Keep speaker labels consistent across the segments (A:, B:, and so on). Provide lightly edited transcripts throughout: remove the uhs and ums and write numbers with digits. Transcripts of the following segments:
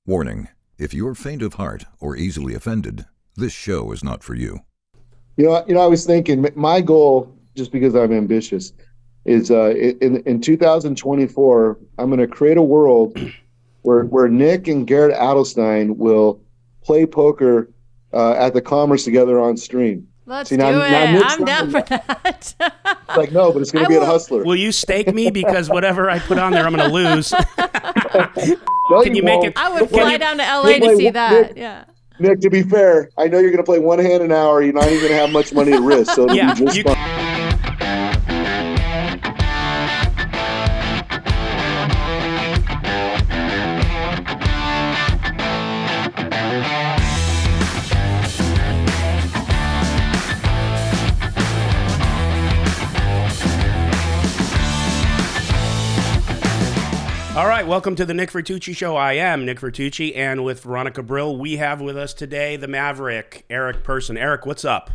A: Warning, if you're faint of heart or easily offended, this show is not for you.
B: I was thinking my goal, just because I'm ambitious, is in 2024, I'm going to create a world where Nick and Garrett Adelstein will play poker at the Commerce together on stream.
C: Let's do it. I'm down for that.
B: Like, no, but it's going to be at Hustler.
D: Will you stake me? Because whatever I put on there, I'm going to lose.
B: No,
D: Can you make it?
C: I would fly down to LA to see that. Yeah.
B: Nick, to be fair, I know you're going to play one hand an hour. You're not even going to have much money to risk, so it'll be just fun.
D: All right, welcome to the Nick Vertucci Show. I am Nick Vertucci, and with Veronica Brill, we have with us today the Maverick, Eric Persson. Eric, what's up?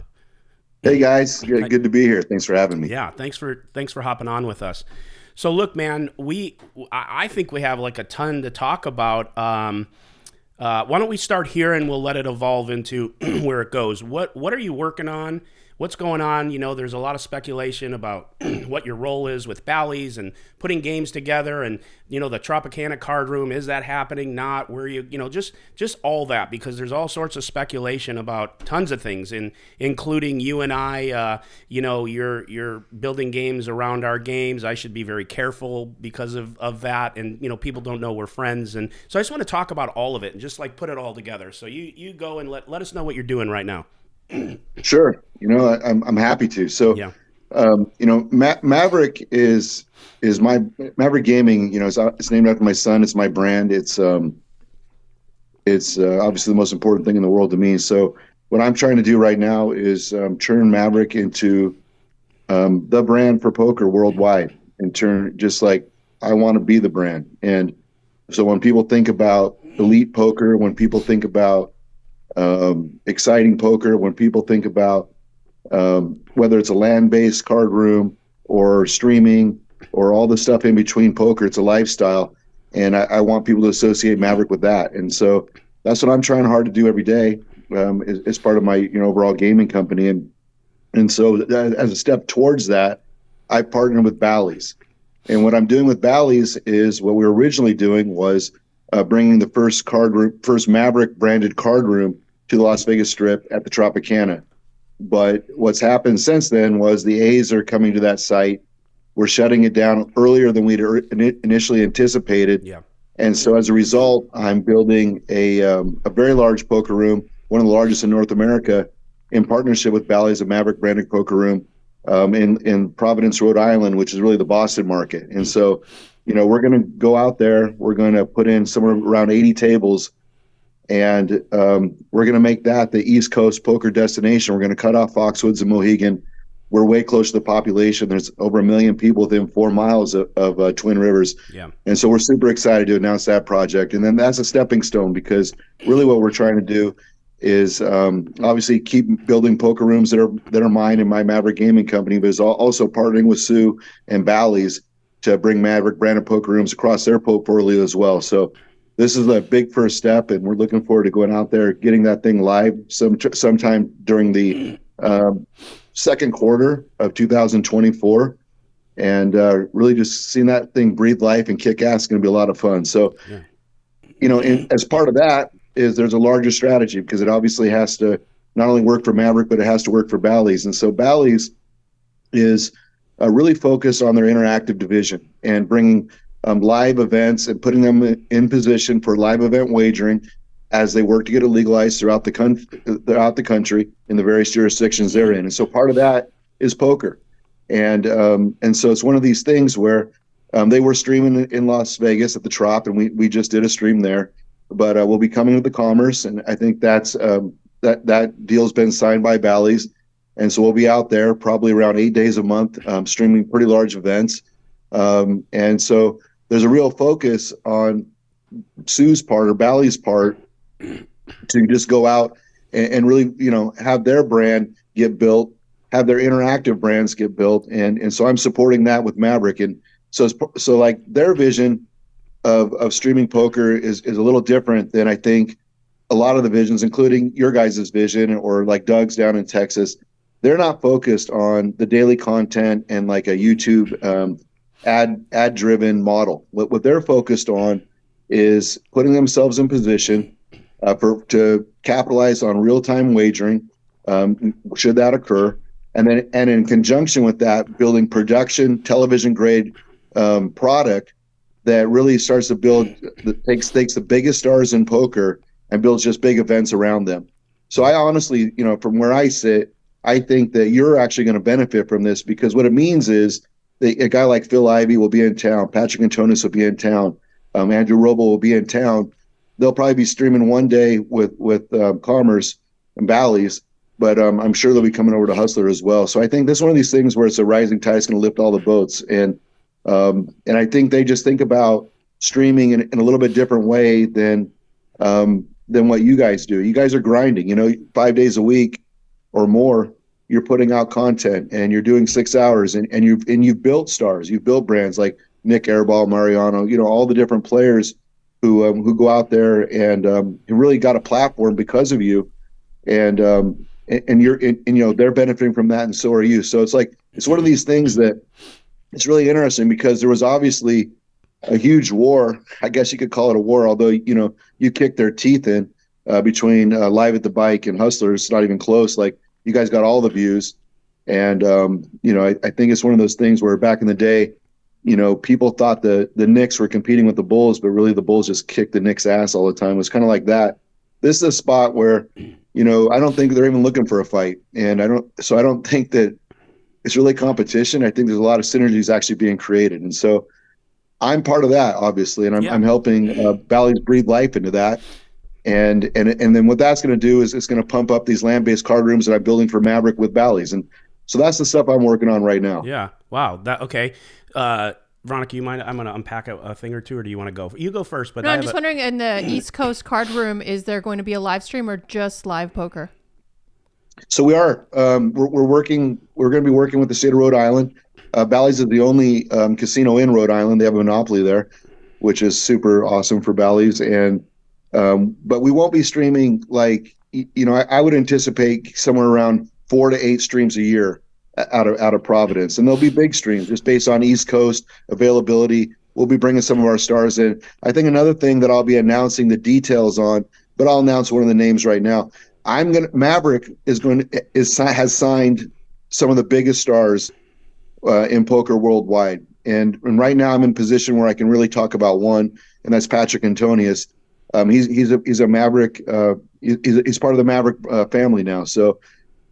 B: Hey guys, good to be here. Thanks for having me.
D: Yeah, thanks for hopping on with us. So look, man, I think we have like a ton to talk about. Why don't we start here and we'll let it evolve into where it goes. What are you working on? What's going on? You know, there's a lot of speculation about what your role is with Bally's and putting games together, and the Tropicana card room. Is that happening? Not? Where just all that, because there's all sorts of speculation about tons of things, including you and I. You're building games around our games. I should be very careful because of that, and people don't know we're friends, and so I just want to talk about all of it and just like put it all together. So you go and let us know what you're doing right now.
B: Sure. I'm happy to. So,
D: yeah.
B: Maverick is my Maverick Gaming. It's named after my son. It's my brand. It's obviously the most important thing in the world to me. So what I'm trying to do right now is turn Maverick into the brand for poker worldwide, and turn just like I want to be the brand. And so when people think about elite poker, when people think about exciting poker, when people think about whether it's a land-based card room or streaming or all the stuff in between poker, it's a lifestyle, and I want people to associate Maverick with that. And so that's what I'm trying hard to do every day as part of my overall gaming company. And so as a step towards that, I partnered with Bally's. And what I'm doing with Bally's is what we were originally doing was bringing the first Maverick branded card room to the Las Vegas Strip at the Tropicana. But what's happened since then was the A's are coming to that site. We're shutting it down earlier than we'd initially anticipated.
D: Yeah.
B: And so as a result, I'm building a very large poker room, one of the largest in North America, in partnership with Bally's, a Maverick branded poker room in Providence, Rhode Island, which is really the Boston market. And so, we're going to go out there. We're going to put in somewhere around 80 tables, and we're going to make that the East Coast poker destination. We're going to cut off Foxwoods and Mohegan. We're way close to the population. There's over 1 million people within 4 miles of Twin Rivers.
D: Yeah.
B: And so we're super excited to announce that project. And then that's a stepping stone, because really what we're trying to do is obviously keep building poker rooms that are mine and my Maverick Gaming Company, but is also partnering with Sue and Bally's to bring Maverick branded poker rooms across their portfolio as well. So this is a big first step, and we're looking forward to going out there, getting that thing live sometime during the second quarter of 2024, and really just seeing that thing breathe life and kick ass is going to be a lot of fun. So, as part of that is there's a larger strategy, because it obviously has to not only work for Maverick, but it has to work for Bally's. And so Bally's is really focused on their interactive division and bringing live events and putting them in position for live event wagering as they work to get it legalized throughout the country in the various jurisdictions they're in. And so part of that is poker. And so it's one of these things where they were streaming in Las Vegas at the Trop, and we just did a stream there. But we'll be coming to the Commerce, and I think that's that deal's been signed by Bally's. And so we'll be out there probably around 8 days a month, streaming pretty large events. And so there's a real focus on Sue's part or Bally's part to just go out and really, have their brand get built, have their interactive brands get built. And so I'm supporting that with Maverick. And so like their vision of streaming poker is a little different than I think a lot of the visions, including your guys' vision or like Doug's down in Texas. They're not focused on the daily content and like a YouTube ad driven model. What they're focused on is putting themselves in position to capitalize on real time wagering, should that occur, and in conjunction with that, building production television grade product that really starts to build takes the biggest stars in poker and builds just big events around them. So I honestly, from where I sit, I think that you're actually going to benefit from this, because what it means is that a guy like Phil Ivey will be in town, Patrick Antonis will be in town, Andrew Robo will be in town. They'll probably be streaming one day with Commerce and Bally's, but I'm sure they'll be coming over to Hustler as well. So I think this is one of these things where it's a rising tide is going to lift all the boats, and I think they just think about streaming in a little bit different way than what you guys do. You guys are grinding, 5 days a week or more. You're putting out content and you're doing 6 hours, and you've built stars, you've built brands like Nick Airball, Mariano, all the different players who go out there and who really got a platform because of you, and they're benefiting from that, and so are you. So it's one of these things that it's really interesting, because there was obviously a huge war. I guess you could call it a war, although you kicked their teeth in between Live at the Bike and Hustlers. It's not even close. Like, you guys got all the views, and I think it's one of those things where back in the day, people thought the Knicks were competing with the Bulls, but really the Bulls just kicked the Knicks' ass all the time. It was kind of like that. This is a spot where, I don't think they're even looking for a fight, and I don't think that it's really competition. I think there's a lot of synergies actually being created, and so I'm part of that, obviously, and I'm helping Bally's breathe life into that. And then what that's going to do is it's going to pump up these land-based card rooms that I'm building for Maverick with Bally's, and so that's the stuff I'm working on right now.
D: Yeah. Wow. Okay. Veronica, you mind? I'm going to unpack a thing or two, or do you want to go? You go first. But
C: I'm just wondering, in the East Coast card room, is there going to be a live stream or just live poker?
B: So we are. We're working. We're going to be working with the state of Rhode Island. Bally's is the only casino in Rhode Island. They have a monopoly there, which is super awesome for Bally's. And but we won't be streaming like I would anticipate somewhere around 4 to 8 streams a year out of Providence, and they'll be big streams just based on East Coast availability. We'll be bringing some of our stars in. I think another thing that I'll be announcing the details on, but I'll announce one of the names right now. Maverick has signed some of the biggest stars in poker worldwide, and right now I'm in position where I can really talk about one, and that's Patrick Antonius. He's a Maverick. He's part of the Maverick family now. So,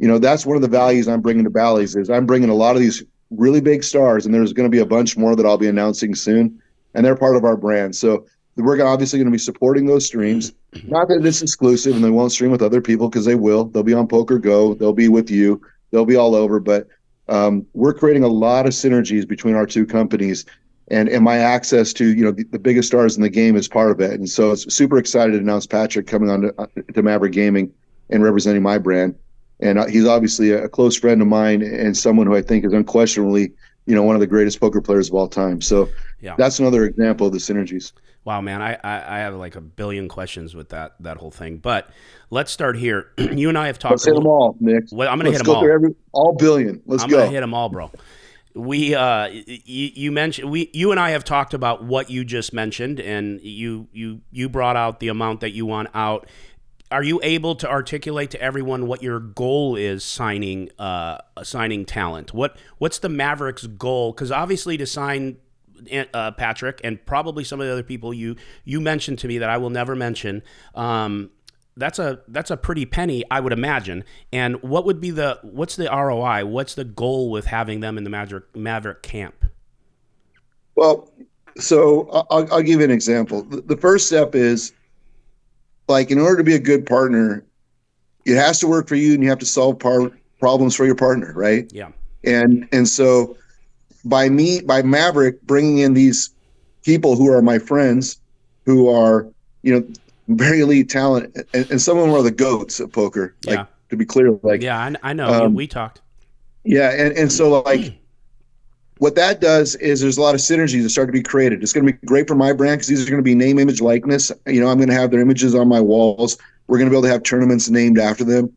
B: that's one of the values I'm bringing to Bally's is I'm bringing a lot of these really big stars, and there's going to be a bunch more that I'll be announcing soon, and they're part of our brand. So we're obviously going to be supporting those streams. Not that it's exclusive and they won't stream with other people, because they will. They'll be on Poker Go. They'll be with you. They'll be all over. But we're creating a lot of synergies between our two companies. And my access to the biggest stars in the game is part of it, and so it's super excited to announce Patrick coming on to Maverick Gaming and representing my brand. And he's obviously a close friend of mine and someone who I think is unquestionably one of the greatest poker players of all time. So that's another example of the synergies.
D: Wow, man, I have like a billion questions with that whole thing, but let's start here. You and I have talked.
B: Let's hit them all, Nick.
D: Well, I'm going to hit them all.
B: All billion. Let's go.
D: I'm going to hit them all, bro. You mentioned you and I have talked about what you just mentioned, and you brought out the amount that you want out. Are you able to articulate to everyone what your goal is signing talent? What's the Mavericks' goal? Because obviously to sign Patrick and probably some of the other people you mentioned to me that I will never mention, that's a pretty penny, I would imagine. And what's the ROI? What's the goal with having them in the Maverick camp?
B: Well, so I'll give you an example. The first step is, like, in order to be a good partner, it has to work for you, and you have to solve problems for your partner, right?
D: Yeah.
B: And so by Maverick bringing in these people who are my friends, who are very elite talent, and some of them are the GOATs of poker. Like, to be clear, like,
D: I know we talked.
B: Yeah, and so like what that does is there's a lot of synergies that start to be created. It's going to be great for my brand because these are going to be name, image, likeness. You know, I'm going to have their images on my walls. We're going to be able to have tournaments named after them.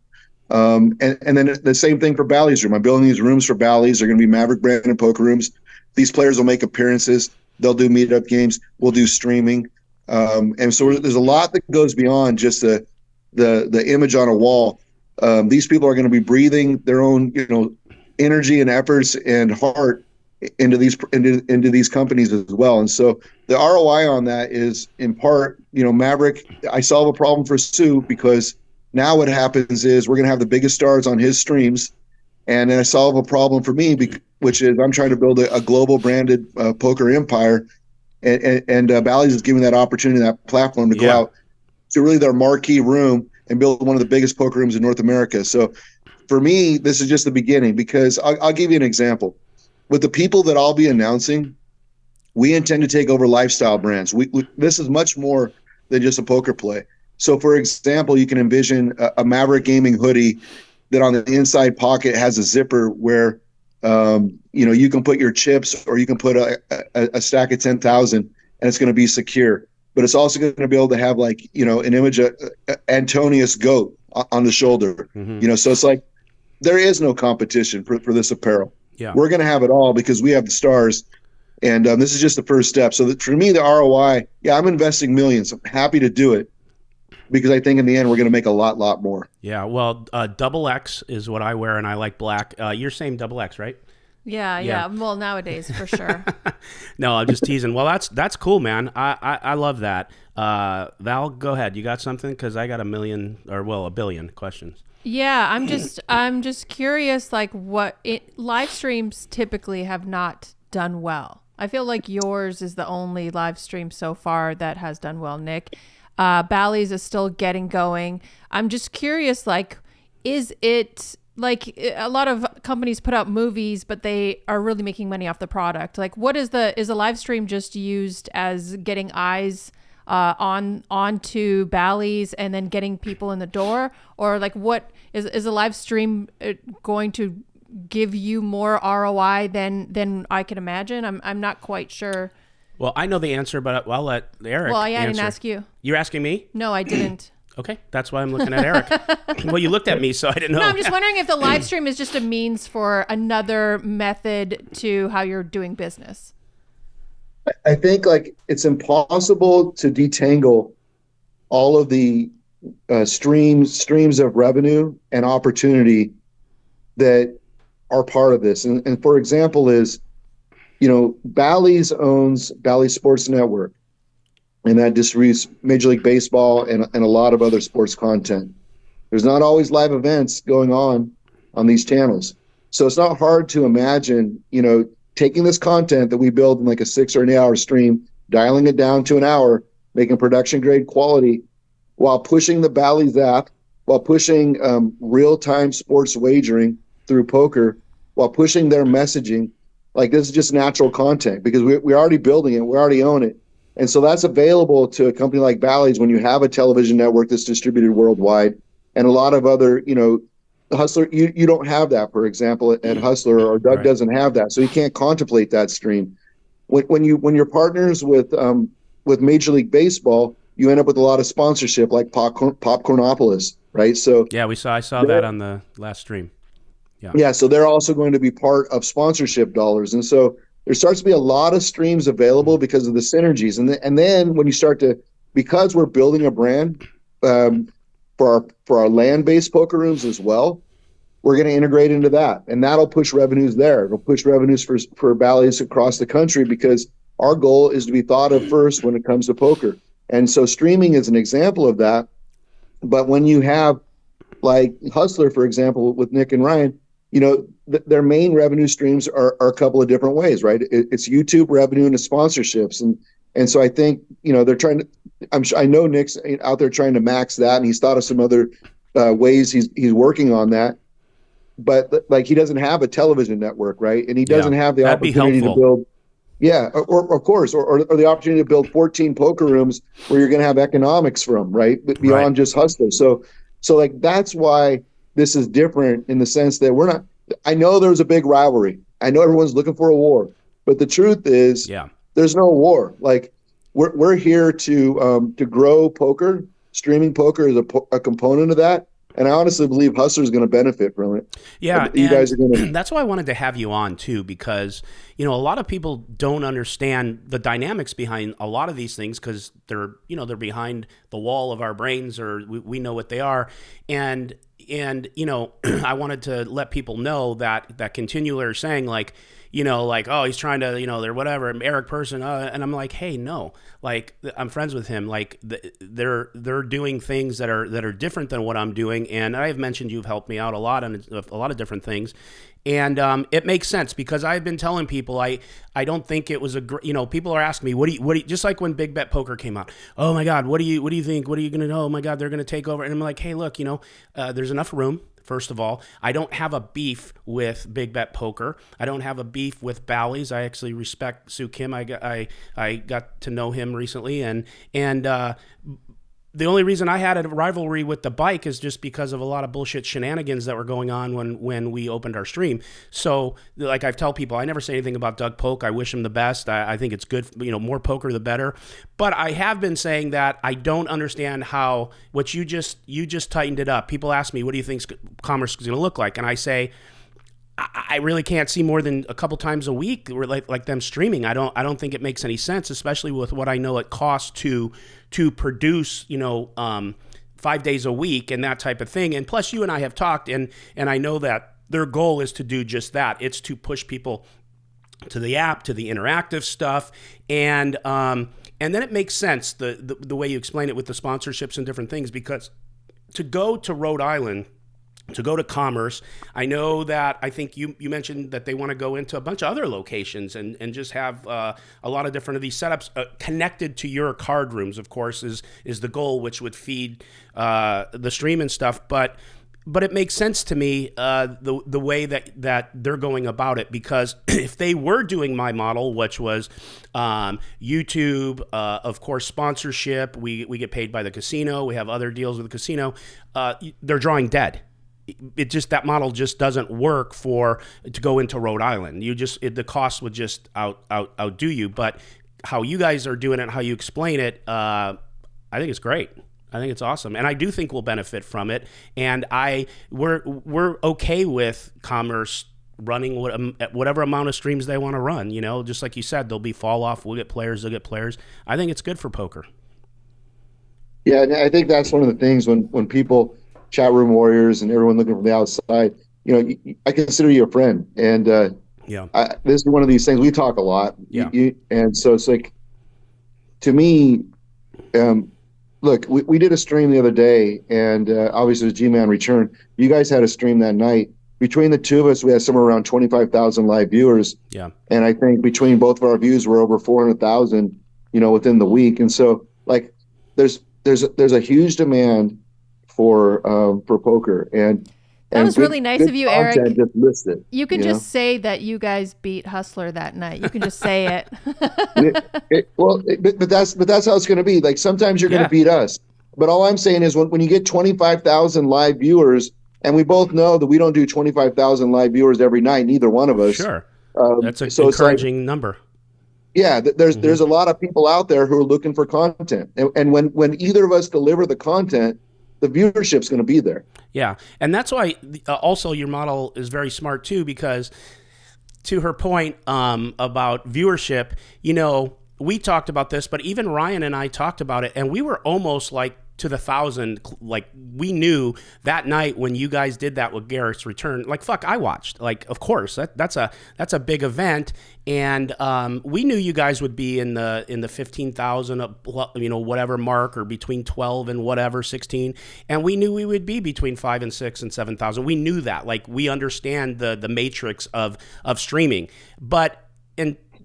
B: And then the same thing for Bally's room. I'm building these rooms for Bally's. They're going to be Maverick branded poker rooms. These players will make appearances. They'll do meetup games. We'll do streaming. And so there's a lot that goes beyond just the image on a wall. These people are going to be breathing their own, you know, energy and efforts and heart into these companies as well. And so the ROI on that is, in part, you know, Maverick, I solve a problem for Sue because now what happens is we're going to have the biggest stars on his streams, and then I solve a problem for me, which is I'm trying to build a global branded poker empire, and Bally's is giving that opportunity, that platform to go out to really their marquee room and build one of the biggest poker rooms in North America. So for me, this is just the beginning, because I'll give you an example. With the people that I'll be announcing, we intend to take over lifestyle brands. This is much more than just a poker play. So, for example, you can envision a Maverick Gaming hoodie that on the inside pocket has a zipper where, you know, you can put your chips, or you can put a stack of 10,000, and it's going to be secure. But it's also going to be able to have, like, you know, an image of Antonius Goat on the shoulder. You know, so it's like there is no competition for this apparel. Yeah. We're going to have it all because we have the stars. And this is just the first step. So for me, the ROI, I'm investing millions. I'm happy to do it because I think in the end, we're going to make a lot more.
D: Yeah. Well, double X is what I wear, and I like black. You're saying double X, right?
C: Yeah. Well, nowadays, for sure.
D: No, I'm just teasing. Well, that's cool, man. I love that. Val, go ahead. You got something? Because I got a billion questions.
C: Yeah, I'm just curious, like, live streams typically have not done well. I feel like yours is the only live stream so far that has done well, Nick. Bally's is still getting going. I'm just curious, like, is it, like, a lot of companies put out movies, but they are really making money off the product. Like, is a live stream just used as getting eyes onto Bally's and then getting people in the door, or like what is a live stream going to give you more ROI than I can imagine? I'm not quite sure.
D: Well, I know the answer, but I'll let Eric.
C: Well, yeah, I didn't ask you.
D: You're asking me?
C: No, I didn't.
D: Okay, that's why I'm looking at Eric. Well, you looked at me, so I didn't know.
C: No, I'm just wondering if the live stream is just a means for another method to how you're doing business.
B: I think, like, it's impossible to detangle all of the streams of revenue and opportunity that are part of this. And for example is, you know, Bally's owns Bally Sports Network, and that distributes Major League Baseball and a lot of other sports content. There's not always live events going on these channels. So it's not hard to imagine, you know, taking this content that we build in like a 6 or 8 hour stream, dialing it down to an hour, making production grade quality, while pushing the Bally's app, while pushing real-time sports wagering through poker, while pushing their messaging. Like, this is just natural content because we're already building it. We already own it. And so that's available to a company like Bally's when you have a television network that's distributed worldwide, and a lot of other, you know, Hustler, you don't have that, for example, at Hustler, or Doug doesn't have that, so you can't contemplate that stream. When you're partners with Major League Baseball, you end up with a lot of sponsorship, like Popcornopolis, right? So
D: I saw that on the last stream.
B: Yeah, so they're also going to be part of sponsorship dollars, and so there starts to be a lot of streams available because of the synergies, and then when you start to, because we're building a brand. For our land-based poker rooms as well, we're going to integrate into that, and that'll push revenues there. It'll push revenues for Bally's across the country, because our goal is to be thought of first when it comes to poker. And so streaming is an example of that. But when you have, like, Hustler, for example, with Nick and Ryan, you know, their main revenue streams are a couple of different ways, right? It's YouTube revenue and it's sponsorships, and so I think, you know, they're trying to. I know Nick's out there trying to max that, and he's thought of some other ways he's working on that. But, like, he doesn't have a television network, right? And he doesn't have the opportunity to build. Yeah, or of course, or the opportunity to build 14 poker rooms where you're going to have economics from, right? But beyond just Hustler. So like, that's why this is different in the sense that we're not. I know there's a big rivalry. I know everyone's looking for a war, but the truth is, there's no war. Like we're here to grow poker. Streaming poker is a component of that. And I honestly believe Hustler is going to benefit from it.
D: Yeah,
B: you guys are going to.
D: That's why I wanted to have you on too, because a lot of people don't understand the dynamics behind a lot of these things because they're behind the wall of our brains, or we know what they are, and I wanted to let people know that continually are saying like, oh, he's trying to, they're whatever, Eric Persson, and I'm like, hey, no, like I'm friends with him, like they're doing things that are different than what I'm doing, and I have mentioned you've helped me out a lot on a lot of different things, and it makes sense because I've been telling people I don't think it was people are asking me what do you just like when Big Bet Poker came out, oh my God, what do you think, what are you gonna know, oh my God, they're gonna take over, and I'm like, hey, look, there's enough room. First of all, I don't have a beef with Big Bet Poker. I don't have a beef with Bally's. I actually respect Soo Kim. I got to know him recently, and the only reason I had a rivalry with the bike is just because of a lot of bullshit shenanigans that were going on when we opened our stream. So, like I tell people, I never say anything about Doug Polk. I wish him the best. I think it's good. More poker the better. But I have been saying that I don't understand how what you just tightened it up. People ask me, what do you think commerce is going to look like? And I say, I really can't see more than a couple times a week, like them streaming. I don't think it makes any sense, especially with what I know it costs to produce, 5 days a week and that type of thing. And plus, you and I have talked, and I know that their goal is to do just that. It's to push people to the app, to the interactive stuff, and then it makes sense the way you explain it with the sponsorships and different things, because to go to Rhode Island, to go to Commerce, I know that I think you mentioned that they want to go into a bunch of other locations and just have a lot of different of these setups connected to your card rooms, of course, is the goal, which would feed the stream and stuff. But it makes sense to me the way that they're going about it, because if they were doing my model, which was YouTube, of course, sponsorship, we get paid by the casino, we have other deals with the casino, they're drawing dead. That model just doesn't work to go into Rhode Island. The cost would just outdo you. But how you guys are doing it, how you explain it, I think it's great. I think it's awesome, and I do think we'll benefit from it. And we're okay with Commerce running whatever amount of streams they want to run. Just like you said, there'll be fall off. We'll get players. They'll get players. I think it's good for poker.
B: Yeah, and I think that's one of the things when people. Chat room warriors and everyone looking from the outside, I consider you a friend, and this is one of these things we talk a lot. And so it's like, to me, look, we did a stream the other day, and obviously the G-Man return. You guys had a stream that night. Between the two of us, we had somewhere around 25,000 live viewers. Yeah, and I think between both of our views, we're over 400,000, within the week. And so, like, there's a huge demand for poker, and
C: that was really nice of you, Eric.
B: Just list it,
C: you can just say that you guys beat Hustler that night. You can just say it.
B: But that's how it's going to be. Like, sometimes you're going to beat us, but all I'm saying is when you get 25,000 live viewers, and we both know that we don't do 25,000 live viewers every night, neither one of us.
D: Sure, that's an encouraging number.
B: Yeah, there's a lot of people out there who are looking for content, and when either of us deliver the content, the viewership's going to be there.
D: Yeah, and that's why also your model is very smart too, because to her point about viewership, we talked about this, but even Ryan and I talked about it, and we were almost like to the 1,000. Like, we knew that night when you guys did that with Garrett's return, like, fuck, I watched. Like, of course, that's a big event, and we knew you guys would be in the 15,000, whatever mark, or between 12 and whatever 16, and we knew we would be between 5 and 6 and 7,000. We knew that. Like, we understand the matrix of streaming, but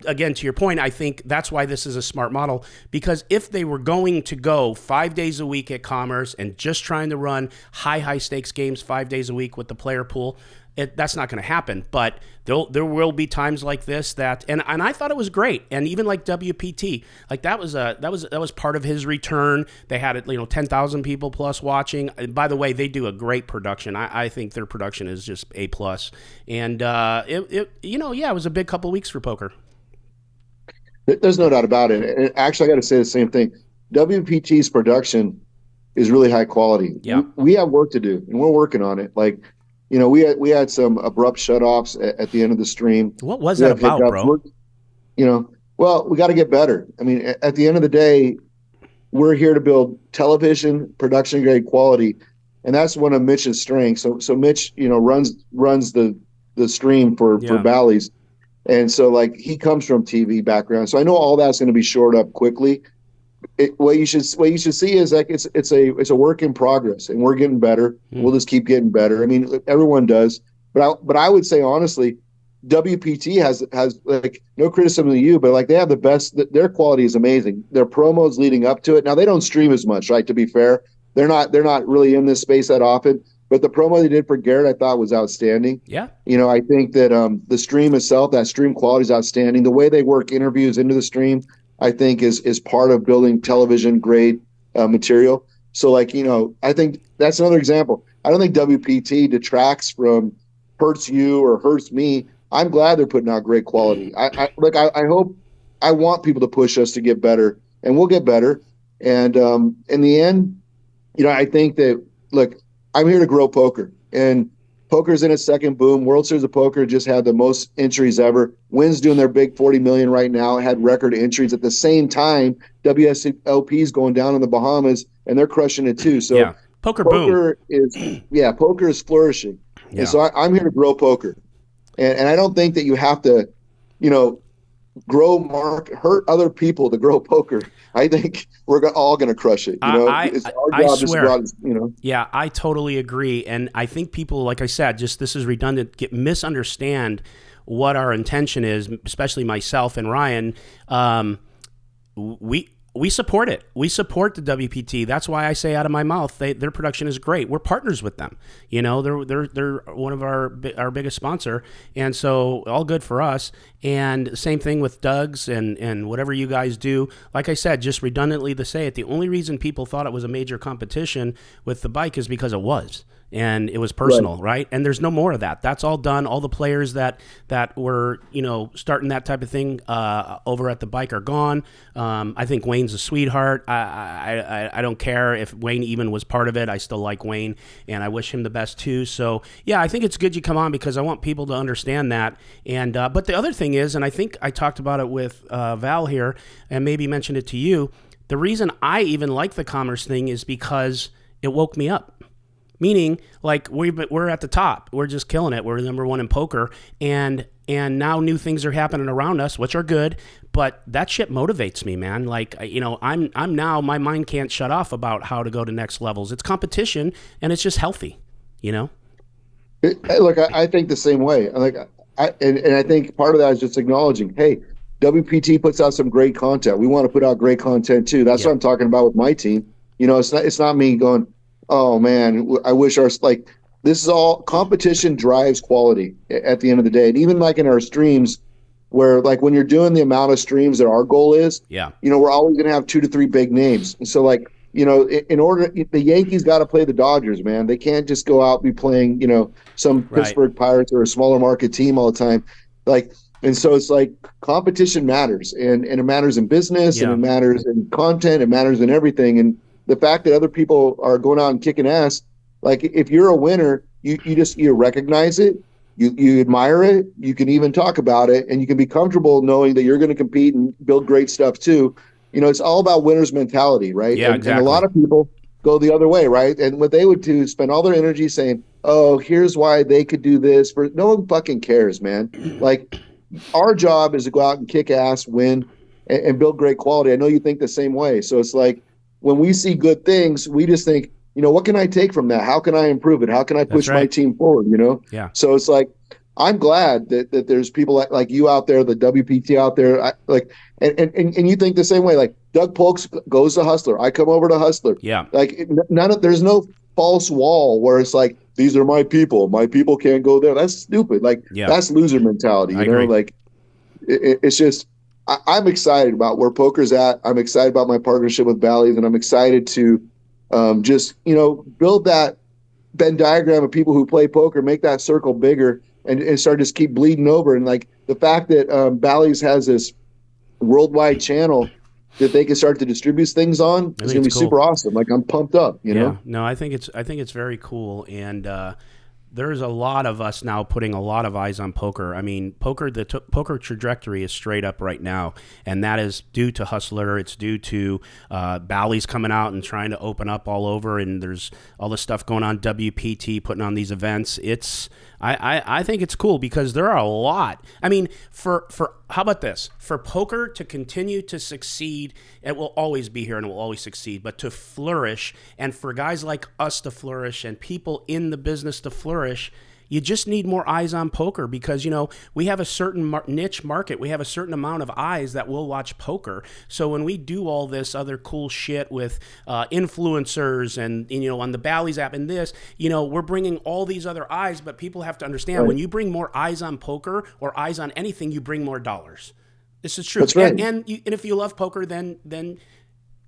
D: again, to your point, I think that's why this is a smart model, because if they were going to go 5 days a week at Commerce and just trying to run high stakes games 5 days a week with the player pool, That's not going to happen. But there will be times like this and I thought it was great. And even like WPT, like that was part of his return. They had 10,000 people plus watching. And by the way, they do a great production. I think their production is just A+. And it was a big couple of weeks for poker.
B: There's no doubt about it. And actually, I got to say the same thing. WPT's production is really high quality.
D: Yeah.
B: We have work to do, and we're working on it. Like, we had some abrupt shutoffs at the end of the stream.
D: What was that about, bro?
B: Well, we got to get better. I mean, at the end of the day, we're here to build television production grade quality, and that's one of Mitch's strengths. So Mitch, runs the stream for Bally's. And so, like, he comes from TV background, so I know all that's going to be shored up quickly. What you should see is like it's a work in progress, and we're getting better. We'll just keep getting better. I mean, everyone does, but I would say honestly, WPT has like, no criticism of you, but like, they have the best. Their quality is amazing. Their promos leading up to it. Now, they don't stream as much, right? To be fair, they're not really in this space that often. But the promo they did for Garrett, I thought was outstanding.
D: Yeah.
B: I think that the stream itself, that stream quality is outstanding. The way they work interviews into the stream, I think is part of building television grade material. So, like, I think that's another example. I don't think WPT detracts from hurts you or hurts me. I'm glad they're putting out great quality. I want people to push us to get better, and we'll get better. And in the end, I think that, look, I'm here to grow poker, and poker's in its second boom. World Series of Poker just had the most entries ever. Wynn's doing their big 40 million right now. It had record entries at the same time. WSLP's going down in the Bahamas, and they're crushing it too. So
D: poker
B: boom. Poker is flourishing.
D: Yeah.
B: And so I'm here to grow poker, and I don't think that you have to, hurt other people to grow poker. I think we're all going to crush it. It's our job to go out,
D: Yeah, I totally agree. And I think people, like I said, just this is redundant, misunderstand what our intention is, especially myself and Ryan. We support it. We support the WPT. That's why I say out of my mouth, their production is great. We're partners with them. They're one of our biggest sponsor, and so all good for us. And same thing with Doug's and whatever you guys do. Like I said, just redundantly to say it, the only reason people thought it was a major competition with the bike is because it was. And it was personal, right? And there's no more of that. That's all done. All the players that were, starting that type of thing over at the bike are gone. I think Wayne's a sweetheart. I don't care if Wayne even was part of it. I still like Wayne, and I wish him the best too. So yeah, I think it's good you come on because I want people to understand that. And but the other thing is, and I think I talked about it with Val here, and maybe mentioned it to you. The reason I even like the commerce thing is because it woke me up. Meaning, like, we're at the top. We're just killing it. We're number one in poker. And now new things are happening around us, which are good. But that shit motivates me, man. Like, I'm now, my mind can't shut off about how to go to next levels. It's competition, and it's just healthy, Look,
B: I think the same way. I think part of that is just acknowledging, hey, WPT puts out some great content. We want to put out great content too. That's what I'm talking about with my team. It's not me going, oh man, I wish this is all competition drives quality at the end of the day. And even like in our streams where like when you're doing the amount of streams that our goal is, we're always going to have 2 to 3 big names. And so like, in order, the Yankees got to play the Dodgers, man. They can't just go out and be playing, some Pittsburgh Pirates or a smaller market team all the time. Like, and so it's like competition matters and it matters in business and it matters in content. It matters in everything. And the fact that other people are going out and kicking ass, like if you're a winner, you recognize it, you admire it, you can even talk about it, and you can be comfortable knowing that you're going to compete and build great stuff too. It's all about winner's mentality, right?
D: Yeah,
B: exactly. And a lot of people go the other way, right? And what they would do is spend all their energy saying, oh, here's why they could do this. No one fucking cares, man. Like, our job is to go out and kick ass, win, and build great quality. I know you think the same way. So it's like, when we see good things, we just think, what can I take from that? How can I improve it? How can I push my team forward?
D: Yeah.
B: So it's like, I'm glad that there's people like you out there, the WPT out there, and you think the same way. Like Doug Polks goes to Hustler. I come over to Hustler.
D: Yeah.
B: Like there's no false wall where it's like, these are my people can't go there. That's stupid. Like, that's loser mentality, you know? Like, it's just, I'm excited about where poker's at. I'm excited about my partnership with Bally, and I'm excited to just, you know, build that Venn diagram of people who play poker, make that circle bigger, and start just keep bleeding over. And like the fact that Bally's has this worldwide channel that they can start to distribute things on is going to be super awesome. Like, I'm pumped up, you know?
D: No, I think it's very cool. And, there's a lot of us now putting a lot of eyes on poker. I mean, the poker trajectory is straight up right now, and that is due to Hustler. It's due to Bally's coming out and trying to open up all over, and there's all this stuff going on. WPT putting on these events. I think it's cool because there are a lot. I mean, for how about this? For poker to continue to succeed, it will always be here and it will always succeed, but to flourish, and for guys like us to flourish and people in the business to flourish, you just need more eyes on poker because, you know, we have a certain niche market. We have a certain amount of eyes that will watch poker. So when we do all this other cool shit with influencers and, you know, on the Bally's app and this, you know, we're bringing all these other eyes, but people have to understand when you bring more eyes on poker or eyes on anything, you bring more dollars. This is true.
B: That's right.
D: And if you love poker, then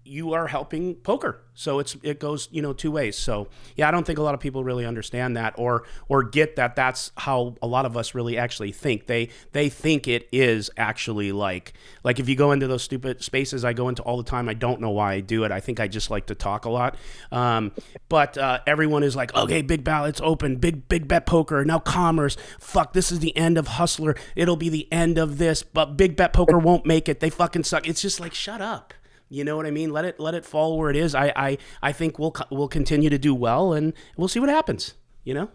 D: you are helping poker. So it goes, you know, two ways. So yeah, I don't think a lot of people really understand that or get that that's how a lot of us really actually think. They think it is actually like if you go into those stupid spaces I go into all the time, I don't know why I do it. I think I just like to talk a lot. But everyone is like, okay, big ballots open, big bet poker, now commerce. Fuck, this is the end of Hustler. It'll be the end of this, but big bet poker won't make it. They fucking suck. It's just like, shut up. You know what I mean? Let it fall where it is. I think we'll continue to do well, and we'll see what happens. You know?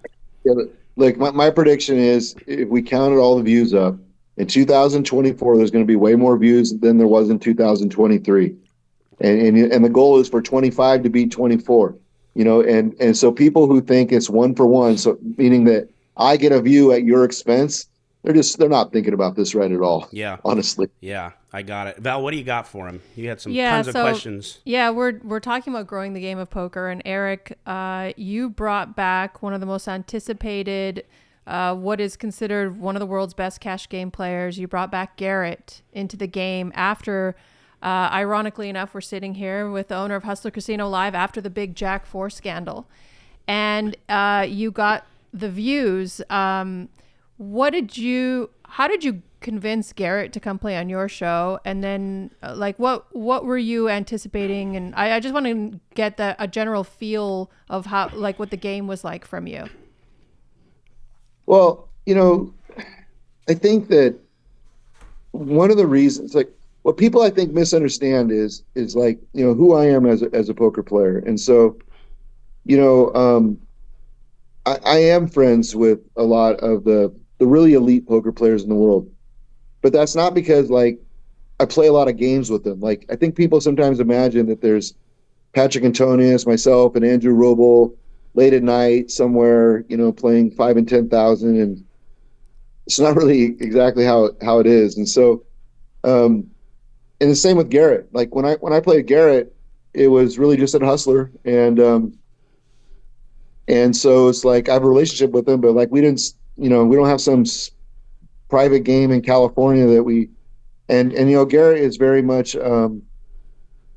B: Yeah, but like my prediction is, if we counted all the views up in 2024, there's going to be way more views than there was in 2023, and the goal is for 25 to beat 24. You know, and so people who think it's one for one, so meaning that I get a view at your expense, they're not thinking about this right at all.
D: Yeah,
B: honestly.
D: Yeah. I got it. Val, what do you got for him? You had tons of questions.
C: Yeah, we're talking about growing the game of poker, and Eric, you brought back one of the most anticipated, what is considered one of the world's best cash game players. You brought back Garrett into the game after, ironically enough, we're sitting here with the owner of Hustler Casino Live after the big Jack 4 scandal, and you got the views. How did you convince Garrett to come play on your show? And then like what were you anticipating? And I just want to get a general feel of how, like, what the game was like from you.
B: Well, you know, I think that one of the reasons, like, what people I think misunderstand is like, you know, who I am as a poker player. And so, you know, I am friends with a lot of the really elite poker players in the world. But that's not because, like, I play a lot of games with them. Like, I think people sometimes imagine that there's Patrick Antonius, myself, and Andrew Roble late at night somewhere, you know, playing 5 and 10,000, and it's not really exactly how it is. And so, and the same with Garrett. Like, when I played Garrett, it was really just at Hustler, and so it's like I have a relationship with him, but like we don't have some private game in California that we, and you know, Garrett is very much,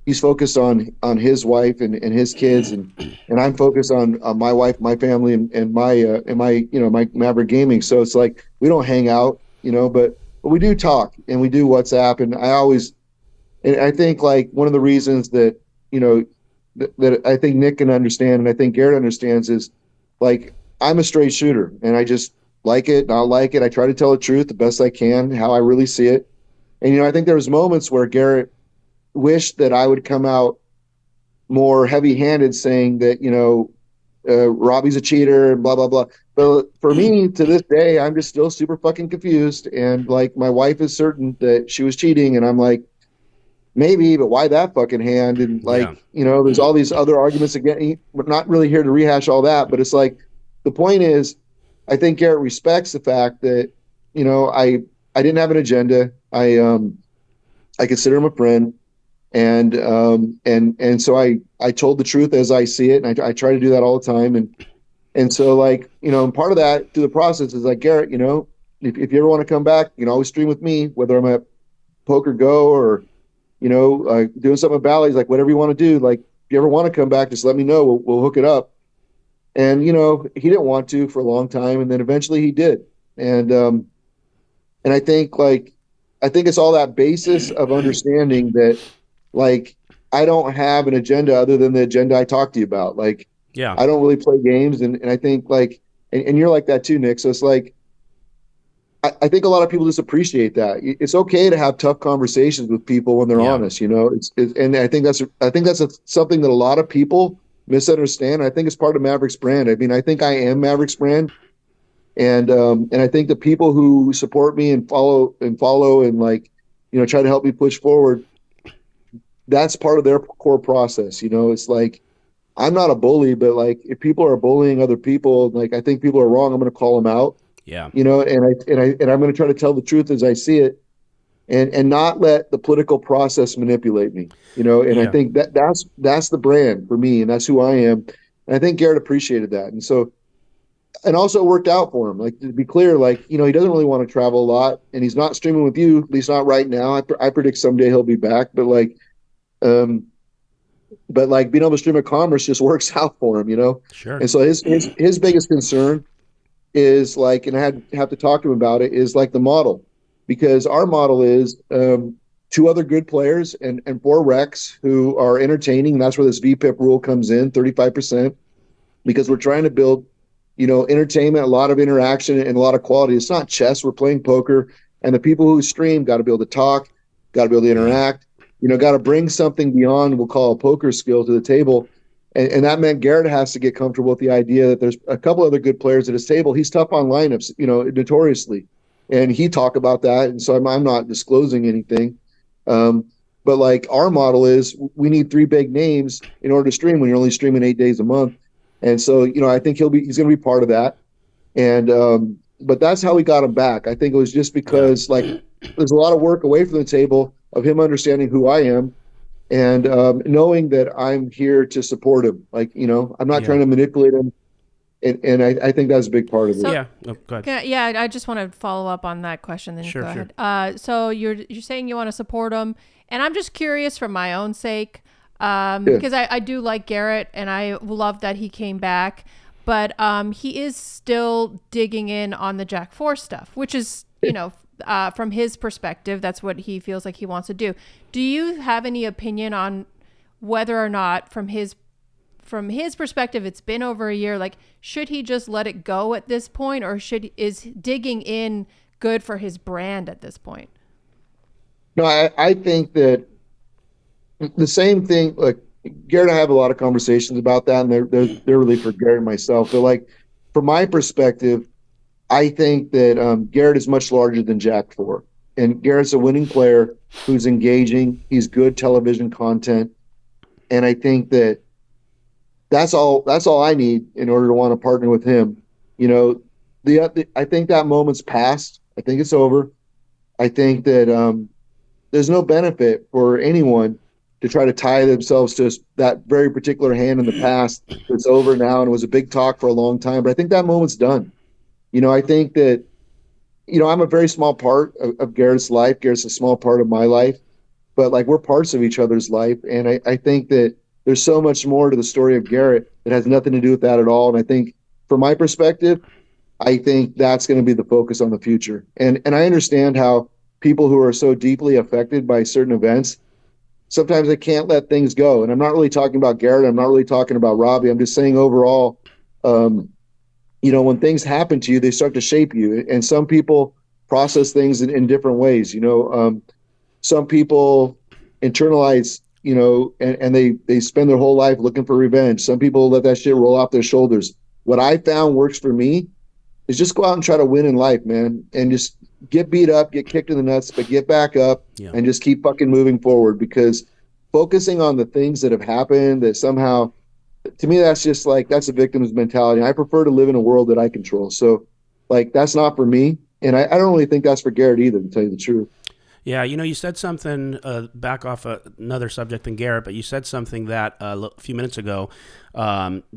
B: he's focused on his wife and his kids, and I'm focused on my wife, my family, and my you know, my Maverick gaming. So it's like we don't hang out, you know, but we do talk and we do WhatsApp, and I think like one of the reasons that, you know, that I think Nick can understand and I think Garrett understands is, like, I'm a straight shooter and I just like it, not like it. I try to tell the truth the best I can, how I really see it. And, you know, I think there was moments where Garrett wished that I would come out more heavy-handed saying that, you know, Robbie's a cheater and blah, blah, blah. But for me, to this day, I'm just still super fucking confused. And, like, my wife is certain that she was cheating. And I'm like, maybe, but why that fucking hand? And, like, you know, there's all these other arguments again. We're not really here to rehash all that. But it's like, the point is, I think Garrett respects the fact that, you know, I didn't have an agenda. I consider him a friend. And so I told the truth as I see it, and I try to do that all the time. And so, like, and part of that through the process is like, Garrett, if you ever want to come back, always stream with me, whether I'm at Poker Go or doing something with Bally's, like whatever you want to do. Like, if you ever want to come back, just let me know. We'll hook it up. And he didn't want to for a long time, and then eventually he did. And I think it's all that basis of understanding that, like, I don't have an agenda other than the agenda I talked to you about. Like,
D: Yeah.
B: I don't really play games, and I think, like, and you're like that too, Nick. So it's like, I think a lot of people just appreciate that. It's okay to have tough conversations with people when they're honest. And I think that's something that a lot of people misunderstand. I think it's part of Maverick's brand. I mean, I think I am Maverick's brand, and I think the people who support me and follow and like, try to help me push forward, that's part of their core process. It's like, I'm not a bully, but like, if people are bullying other people, like, I think people are wrong, I'm going to call them out.
D: Yeah.
B: And I'm going to try to tell the truth as I see it, and not let the political process manipulate me. I think that's the brand for me, and that's who I am. And I think Garrett appreciated that. And so, and also it worked out for him. Like, to be clear, like, he doesn't really want to travel a lot, and he's not streaming with you, at least not right now. I predict someday he'll be back, but like being able to stream at Commerce just works out for him,
D: Sure.
B: And so his biggest concern is, like, and I have to talk to him about it, is like the model, because our model is 2 other good players and 4 recs who are entertaining. And that's where this VPIP rule comes in, 35%, because we're trying to build, entertainment, a lot of interaction, and a lot of quality. It's not chess. We're playing poker, and the people who stream got to be able to talk, got to be able to interact, got to bring something beyond, we'll call a poker skill, to the table. And that meant Garrett has to get comfortable with the idea that there's a couple other good players at his table. He's tough on lineups, notoriously. And he talked about that. And so I'm not disclosing anything. But like, our model is, we need 3 big names in order to stream when you're only streaming 8 days a month. And so, I think he's going to be part of that. And, but that's how we got him back. I think it was just because, like, there's a lot of work away from the table of him understanding who I am, and knowing that I'm here to support him. Like, I'm not trying to manipulate him. And I think that's a big part of it.
D: Yeah. Oh, go ahead.
C: I just want to follow up on that question. Then
D: Sure,
C: go ahead. So you're saying you want to support him, and I'm just curious for my own sake, because I do like Garrett, and I love that he came back, but he is still digging in on the Jack 4 stuff, which is, from his perspective, that's what he feels like he wants to do. Do you have any opinion on whether or not, from his perspective, it's been over a year, like, should he just let it go at this point, or is digging in good for his brand at this point?
B: No, I think that the same thing, like, Garrett and I have a lot of conversations about that, and they're really for Garrett and myself. But like, from my perspective, I think that Garrett is much larger than Jack 4. And Garrett's a winning player who's engaging. He's good television content. And I think that's all I need in order to want to partner with him. I think that moment's passed. I think it's over. I think that there's no benefit for anyone to try to tie themselves to that very particular hand in the past. It's over now, and it was a big talk for a long time. But I think that moment's done. I think that, I'm a very small part of Garrett's life. Garrett's a small part of my life, but like, we're parts of each other's life. And I think that there's so much more to the story of Garrett that has nothing to do with that at all. And I think, from my perspective, I think that's going to be the focus on the future. And I understand how people who are so deeply affected by certain events, sometimes they can't let things go. And I'm not really talking about Garrett. I'm not really talking about Robbie. I'm just saying overall, when things happen to you, they start to shape you. And some people process things in different ways. Some people internalize, and they spend their whole life looking for revenge. Some people let that shit roll off their shoulders. What I found works for me is just go out and try to win in life, man. And just get beat up, get kicked in the nuts, but get back up and just keep fucking moving forward. Because focusing on the things that have happened that somehow, to me, that's just like, that's a victim's mentality. I prefer to live in a world that I control. So, like, that's not for me. And I don't really think that's for Garrett either, to tell you the truth.
D: Yeah, you said something, back off another subject than Garrett, but you said something that a few minutes ago,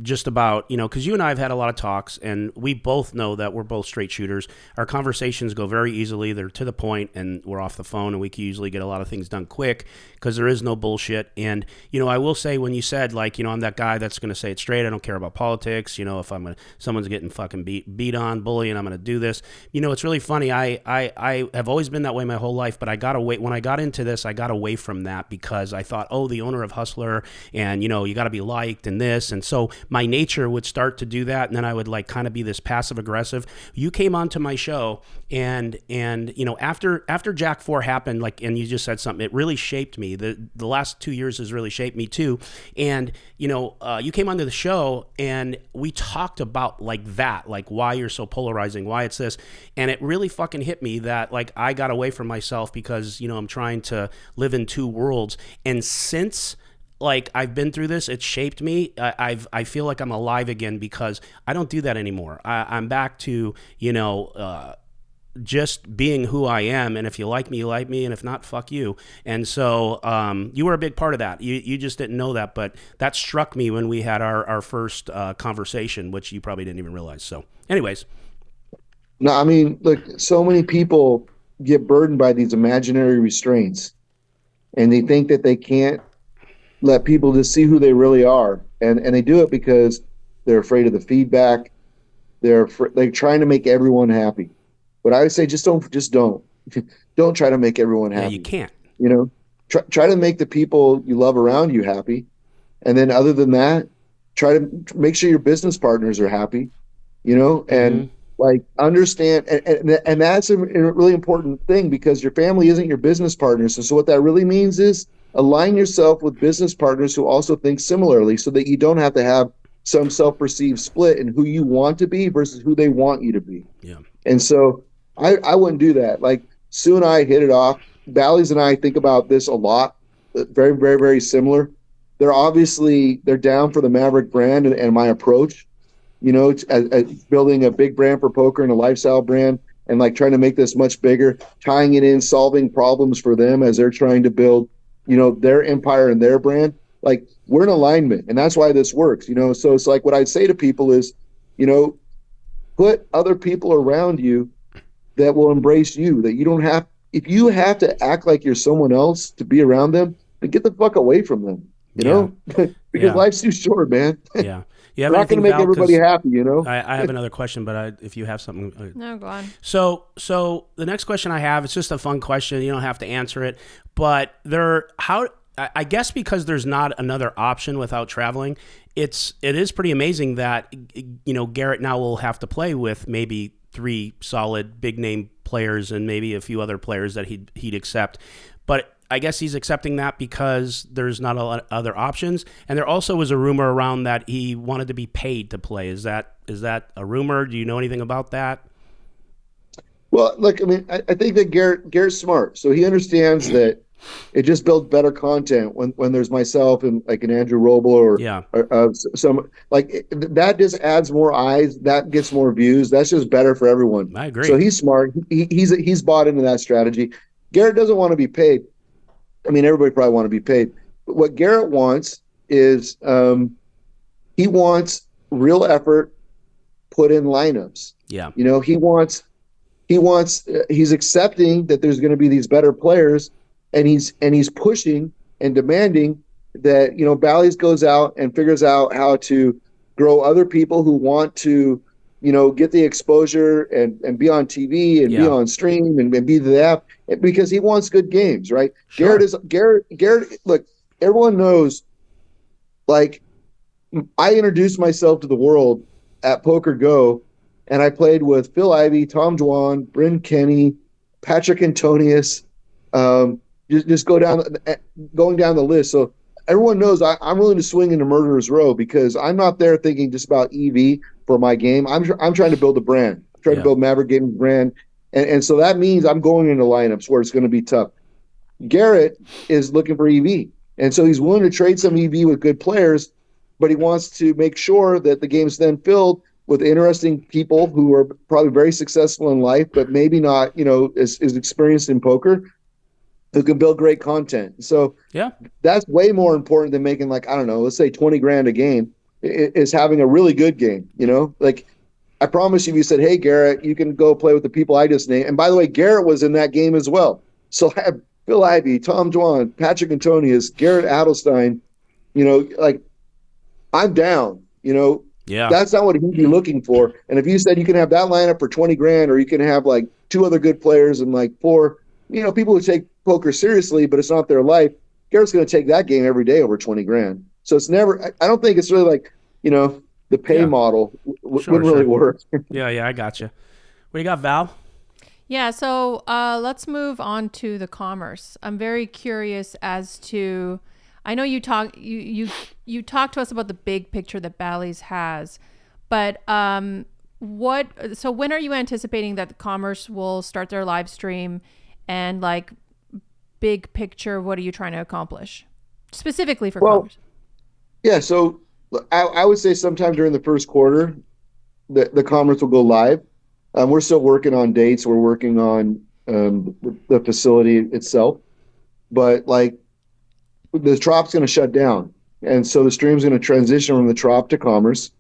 D: just about, because you and I have had a lot of talks, and we both know that we're both straight shooters. Our conversations go very easily. They're to the point, and we're off the phone, and we can usually get a lot of things done quick because there is no bullshit. And, I will say, when you said, like, I'm that guy that's going to say it straight, I don't care about politics, if someone's getting fucking beat on, bullying, I'm going to do this. It's really funny. I have always been that way my whole life, but when I got into this, I got away from that because I thought, the owner of Hustler, and, you got to be liked and this. And so my nature would start to do that. And then I would like kind of be this passive aggressive. You came onto my show and after Jack 4 happened, like, and you just said something, it really shaped me. The last 2 years has really shaped me too. And, you came onto the show and we talked about like that, like why you're so polarizing, why it's this. And it really fucking hit me that like I got away from myself because, I'm trying to live in two worlds. And since like I've been through this, it shaped me. I feel like I'm alive again because I don't do that anymore. I'm back to, just being who I am. And if you like me, you like me. And if not, fuck you. And so you were a big part of that. You just didn't know that, but that struck me when we had our first conversation, which you probably didn't even realize. So anyways.
B: No, I mean, look, so many people get burdened by these imaginary restraints and they think that they can't let people just see who they really are. And they do it because they're afraid of the feedback. They're trying to make everyone happy. But I would say just don't don't try to make everyone happy.
D: Yeah, you can't.
B: Try to make the people you love around you happy. And then other than that, try to make sure your business partners are happy, and like understand. And that's a really important thing because your family isn't your business partners. And so what that really means is align yourself with business partners who also think similarly so that you don't have to have some self-perceived split in who you want to be versus who they want you to be.
D: Yeah. And
B: so I wouldn't do that. Like Sue and I hit it off. Bally's and I think about this a lot. Very, very, very similar. They're down for the Maverick brand and my approach, as building a big brand for poker and a lifestyle brand and like trying to make this much bigger, tying it in, solving problems for them as they're trying to build their empire and their brand. Like we're in alignment and that's why this works, so it's like what I'd say to people is, put other people around you that will embrace you, that you don't have, if you have to act like you're someone else to be around them, then get the fuck away from them, because life's too short, man.
D: Yeah. You
B: have not going to make everybody happy,
D: I have another question, but if you have something.
C: No, go on.
D: So the next question I have, it's just a fun question. You don't have to answer it, but I guess because there's not another option without traveling, it is pretty amazing that, Garrett now will have to play with maybe 3 solid big name players and maybe a few other players that he'd accept. But I guess he's accepting that because there's not a lot of other options. And there also was a rumor around that he wanted to be paid to play. Is that a rumor? Do you know anything about that?
B: Well, look, I mean, I think that Garrett's smart. So he understands that it just builds better content when there's myself and like an Andrew Roble or some like that just adds more eyes. That gets more views. That's just better for everyone.
D: I agree.
B: So he's smart. He's bought into that strategy. Garrett doesn't want to be paid. I mean, everybody probably want to be paid. But what Garrett wants is he wants real effort put in lineups.
D: Yeah.
B: He's accepting that there's going to be these better players. And he's pushing and demanding that, Bally's goes out and figures out how to grow other people who want to, get the exposure and be on TV and be on stream and be the app because he wants good games, right? Sure. Garrett, look, everyone knows, like, I introduced myself to the world at Poker Go and I played with Phil Ivey, Tom Dwan, Bryn Kenny, Patrick Antonius, just going down the list. So everyone knows I'm willing to swing into murderer's row because I'm not there thinking just about EV for my game. I'm trying to build a brand. I'm trying to build Maverick Gaming brand. And so that means I'm going into lineups where it's going to be tough. Garrett is looking for EV. And so he's willing to trade some EV with good players, but he wants to make sure that the game's then filled with interesting people who are probably very successful in life, but maybe not, as experienced in poker. who can build great content. So
D: Yeah.
B: that's way more important than making, like, I don't know, let's say 20 grand a game, is having a really good game. Like, I promise you, if you said, hey, Garrett, you can go play with the people I just named. And by the way, Garrett was in that game as well. So I have Phil Ivey, Tom Dwan, Patrick Antonius, Garrett Adelstein, like, I'm down,
D: Yeah.
B: that's not what he'd be looking for. And if you said you can have that lineup for 20 grand, or you can have like 2 other good players and like 4, people who take poker seriously, but it's not their life, Garrett's going to take that game every day over 20 grand. So it's never, I don't think it's really like, the pay model wouldn't really work.
D: Yeah, I got you. What do you got, Val?
C: Yeah, so let's move on to the commerce. I'm very curious as to, I know you talked to us about the big picture that Bally's has, but so when are you anticipating that the commerce will start their live stream, and like big picture, what are you trying to accomplish specifically for commerce?
B: Yeah, so I would say sometime during the first quarter, the commerce will go live. We're still working on dates. We're working on the facility itself, but like the Trop's going to shut down, and so the stream's going to transition from the Trop to commerce,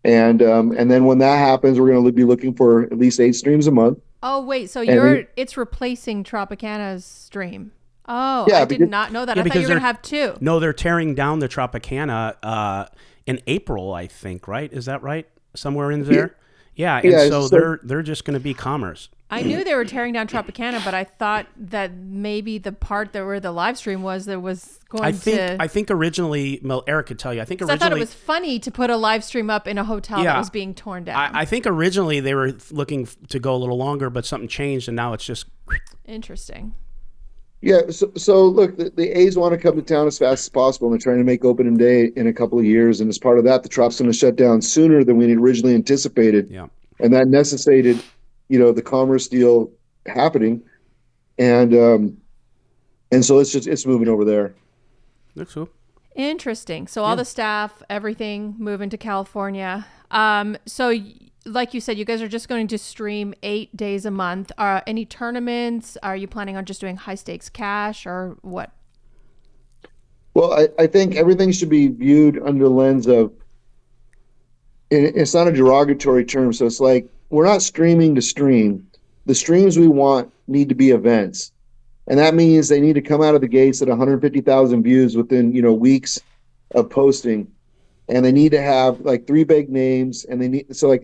B: and then when that happens, we're going to be looking for at least 8 streams a month.
C: Oh wait, so it's replacing Tropicana's stream. Oh, yeah, I did not know that. I thought you were going to have 2.
D: No, they're tearing down the Tropicana in April, I think, right? Is that right? Somewhere in there? Yeah, and so they're just going to be commerce.
C: I knew they were tearing down Tropicana, but I thought that maybe the part that where the live stream was, there was I
D: think originally, well, Eric could tell you, I thought it
C: was funny to put a live stream up in a hotel that was being torn down.
D: I think originally they were looking to go a little longer, but something changed, and now it's just...
C: Interesting.
B: Yeah, so look, the A's want to come to town as fast as possible, and they're trying to make opening day in a couple of years, and as part of that, the Trop's going to shut down sooner than we originally anticipated.
D: Yeah.
B: And that necessitated, the commerce deal happening, and so it's moving over there.
D: That's cool.
C: Interesting. So all the staff, everything, moving to California. So like you said, you guys are just going to stream 8 days a month. Any tournaments? Are you planning on just doing high stakes cash, or what?
B: Well, I think everything should be viewed under the lens of, it's not a derogatory term. So it's like, we're not streaming to stream. The streams we want need to be events. And that means they need to come out of the gates at 150,000 views within, weeks of posting. And they need to have like 3 big names, and they need, so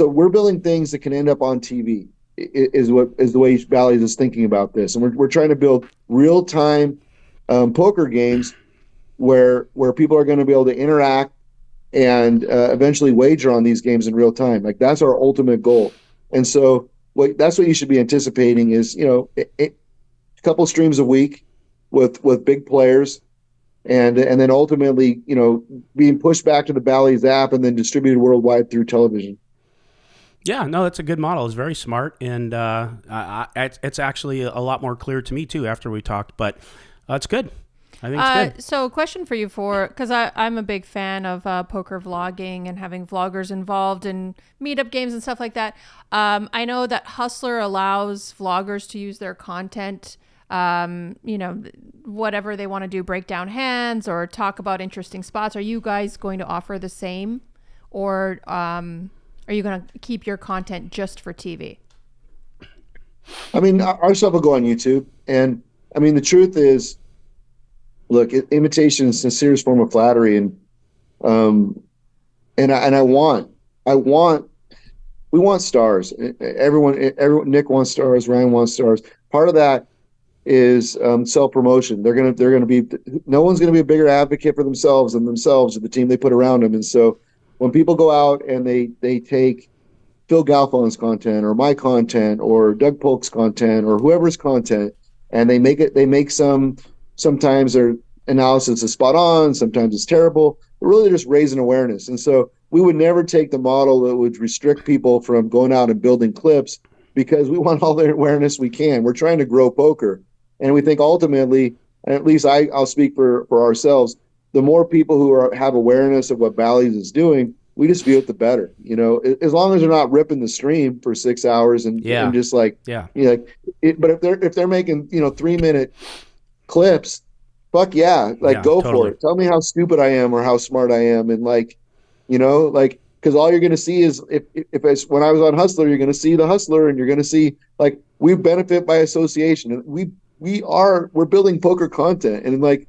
B: we're building things that can end up on TV is the way Bally's is thinking about this. And we're trying to build real-time poker games where people are going to be able to interact and eventually wager on these games in real time. Like, that's our ultimate goal. And so that's what you should be anticipating is, a couple streams a week with big players, and then ultimately, being pushed back to the Bally's app and then distributed worldwide through television.
D: Yeah, no, that's a good model. It's very smart, and it's actually a lot more clear to me too after we talked. But it's good. I think it's good.
C: So, a question for you, because I'm a big fan of poker vlogging and having vloggers involved in meetup games and stuff like that. I know that Hustler allows vloggers to use their content, whatever they want to do, break down hands or talk about interesting spots. Are you guys going to offer the same, or are you going to keep your content just for TV?
B: I mean, our stuff will go on YouTube. And I mean, the truth is, look, imitation is a serious form of flattery. And we want stars. Everyone, Nick wants stars. Ryan wants stars. Part of that is self-promotion. They're going to be, no one's going to be a bigger advocate for themselves than themselves or the team they put around them. And so when people go out and they take Phil Galfon's content or my content or Doug Polk's content or whoever's content, and sometimes their analysis is spot on, sometimes it's terrible, but really they're just raising awareness. And so we would never take the model that would restrict people from going out and building clips, because we want all the awareness we can. We're trying to grow poker. And we think ultimately, and at least I'll speak for ourselves, the more people who have awareness of what Bally's is doing, we just view it the better, as long as they're not ripping the stream for 6 hours and just like, but if they're making, 3-minute clips, fuck yeah. Like go for it. Tell me how stupid I am or how smart I am. And like, cause all you're going to see is if it's when I was on Hustler, you're going to see the Hustler and you're going to see like we benefit by association. And we're building poker content. And like,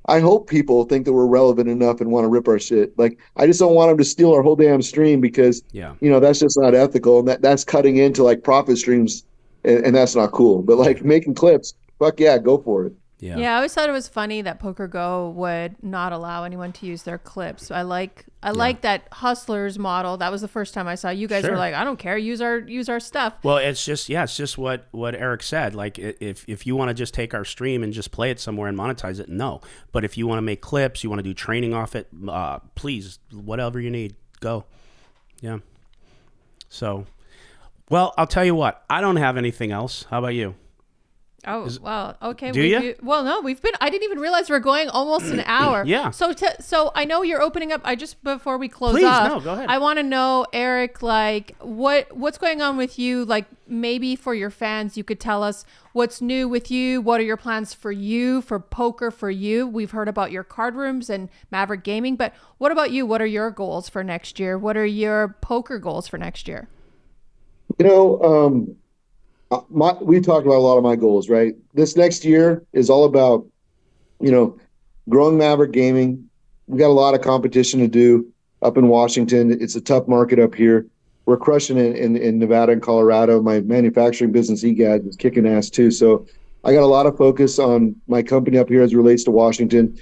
B: I hope people think that we're relevant enough and want to rip our shit. Like, I just don't want them to steal our whole damn stream because, that's just not ethical. And that's cutting into like profit streams and that's not cool. But like making clips, fuck yeah, go for it.
C: Yeah, I always thought it was funny that Poker Go would not allow anyone to use their clips. I like that Hustlers model. That was the first time I saw you guys were like, I don't care, use our stuff.
D: Well, it's just what Eric said. Like if you want to just take our stream and just play it somewhere and monetize it, no. But if you want to make clips, you want to do training off it, please, whatever you need, go. Yeah. So, well, I'll tell you what, I don't have anything else. How about you?
C: Oh, well, okay.
D: Do you?
C: Well, no, I didn't even realize we're going almost an hour.
D: Yeah.
C: So I know you're opening up. Before we close
D: Please,
C: off,
D: no, go ahead.
C: I want to know, Eric, like what's going on with you? Like maybe for your fans, you could tell us what's new with you. What are your plans for you, for poker for you? We've heard about your card rooms and Maverick Gaming, but what about you? What are your goals for next year? What are your poker goals for next year?
B: We talked about a lot of my goals, right? This next year is all about, growing Maverick Gaming. We got a lot of competition to do up in Washington. It's a tough market up here. We're crushing it in Nevada and Colorado. My manufacturing business, EGAD, is kicking ass too. So I got a lot of focus on my company up here as it relates to Washington.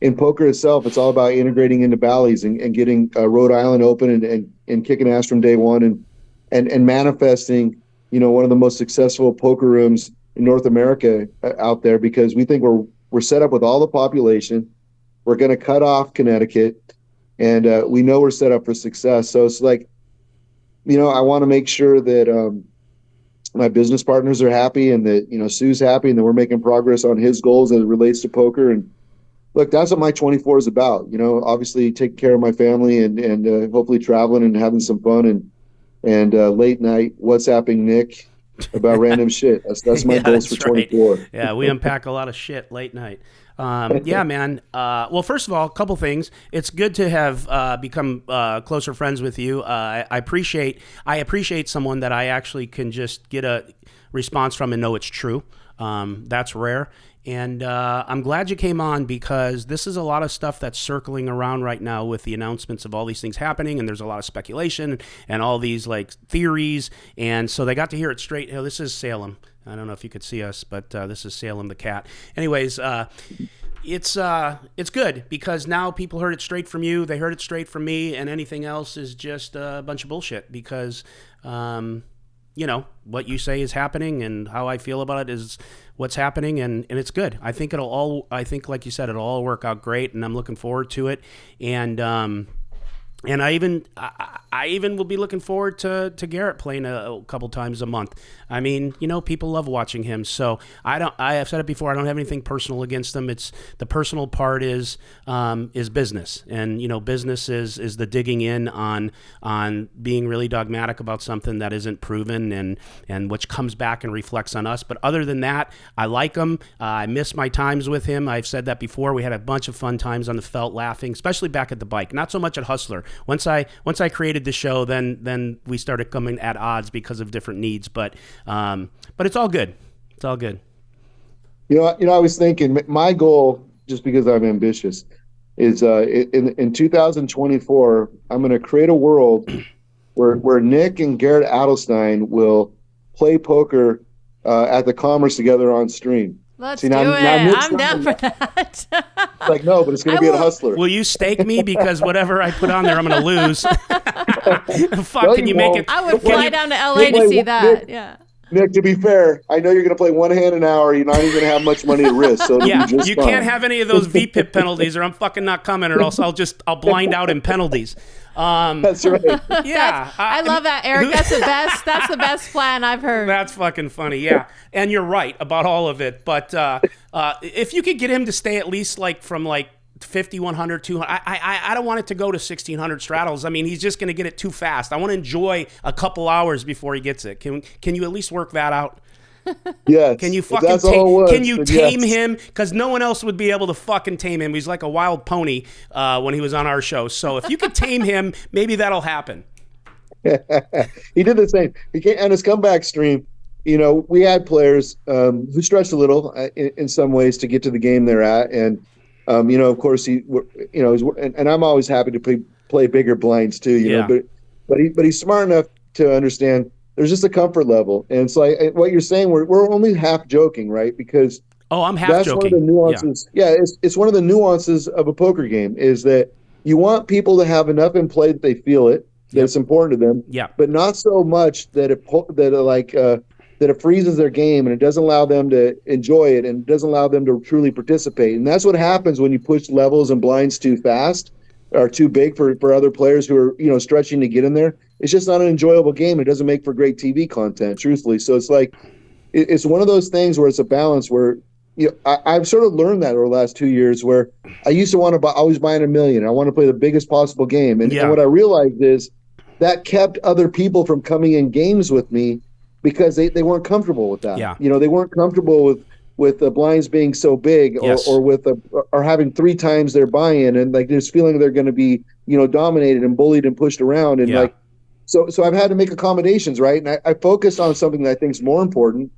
B: In poker itself, it's all about integrating into Bally's and getting Rhode Island open and kicking ass from day one and manifesting one of the most successful poker rooms in North America out there, because we think we're set up with all the population. We're going to cut off Connecticut, and we know we're set up for success. So it's like, I want to make sure that my business partners are happy and that, Sue's happy and that we're making progress on his goals as it relates to poker. And look, that's what my 24 is about. Obviously taking care of my family and hopefully traveling and having some fun and late night WhatsApping Nick about random shit. That's my goals for 24.
D: Right. Yeah, we unpack a lot of shit late night. Yeah, man. Well, first of all, a couple things. It's good to have become closer friends with you. I appreciate someone that I actually can just get a response from and know it's true. That's rare. And I'm glad you came on, because this is a lot of stuff that's circling around right now with the announcements of all these things happening, and there's a lot of speculation and all these like theories. And so they got to hear it straight. This is Salem. I don't know if you could see us, but this is Salem the cat. Anyways, it's good because now people heard it straight from you. They heard it straight from me, and anything else is just a bunch of bullshit because what you say is happening, and how I feel about it is what's happening, and it's good. I think like you said, it'll all work out great, and I'm looking forward to it. And I even will be looking forward to Garrett playing a couple times a month. I mean, people love watching him. So I have said it before. I don't have anything personal against them. It's the personal part is business, and business is the digging in on being really dogmatic about something that isn't proven and which comes back and reflects on us. But other than that, I like him. I miss my times with him. I've said that before. We had a bunch of fun times on the felt, laughing, especially back at the bike. Not so much at Hustler. Once I created the show, then we started coming at odds because of different needs. But it's all good. It's all good.
B: I was thinking my goal, just because I'm ambitious, is in 2024 I'm going to create a world where Nick and Garrett Adelstein will play poker at the Commerce together on stream.
C: Let's do it. I'm down for that.
B: Like, no, but it's going to be at Hustler.
D: Will you stake me? Because whatever I put on there, I'm going to lose. Fuck, no, can you make it?
C: I would fly down to LA to see that. Yeah.
B: Nick, to be fair, I know you're going to play one hand an hour. You're not even going to have much money to risk. So
D: yeah, you can't have any of those VPIP penalties, or I'm fucking not coming, or else I'll blind out in penalties.
B: That's right.
D: Yeah,
C: I love that, Eric. That's the best. That's the best plan I've heard.
D: That's fucking funny. Yeah, and you're right about all of it. But if you could get him to stay at least from 50, 100, 200. I don't want it to go to 1,600 straddles. I mean, he's just going to get it too fast. I want to enjoy a couple hours before he gets it. Can you at least work that out?
B: Yes.
D: Can you fucking tame him? Because no one else would be able to fucking tame him. He's like a wild pony when he was on our show. So if you could tame him, maybe that'll happen.
B: He did the same. He came on his comeback stream. We had players who stretched a little in some ways to get to the game they're at, and of course and I'm always happy to play bigger blinds too. You know, but he's smart enough to understand. There's just a comfort level, and it's like what you're saying. We're only half joking, right? Because
D: I'm half
B: that's
D: joking.
B: One of the nuances. Yeah, it's one of the nuances of a poker game is that you want people to have enough in play that they feel it, that it's important to them.
D: Yeah.
B: But not so much that it freezes their game and it doesn't allow them to enjoy it and it doesn't allow them to truly participate. And that's what happens when you push levels and blinds too fast or too big for other players who are stretching to get in there. It's just not an enjoyable game. It doesn't make for great TV content, truthfully. So it's like it's one of those things where it's a balance where I've sort of learned that over the last 2 years where I used to want to always buy in $1 million. I want to play the biggest possible game. And what I realized is that kept other people from coming in games with me because they weren't comfortable with that.
D: Yeah.
B: They weren't comfortable with the blinds being so big or having 3 times their buy-in and like just feeling they're going to be, dominated and bullied and pushed around. And so I've had to make accommodations, right? And I focused on something that I think is more important,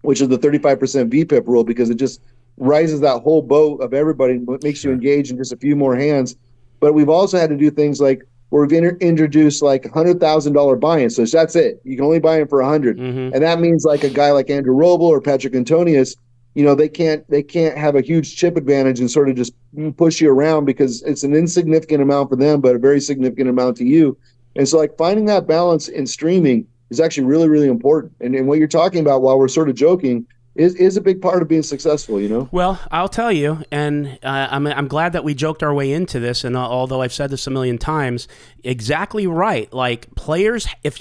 B: which is the 35% VPIP rule, because it just rises that whole boat of everybody and makes you engage in just a few more hands. But we've also had to do things like where we've introduced like $100,000 buy-in. So that's it. You can only buy in for 100.
D: Mm-hmm.
B: And that means like a guy like Andrew Roble or Patrick Antonius, they can't have a huge chip advantage and sort of just push you around because it's an insignificant amount for them, but a very significant amount to you. And so like finding that balance in streaming is actually really, really important. And what you're talking about while we're sort of joking is a big part of being successful, Well,
D: I'll tell you, and I'm glad that we joked our way into this, and although I've said this a million times, exactly right. Like players, if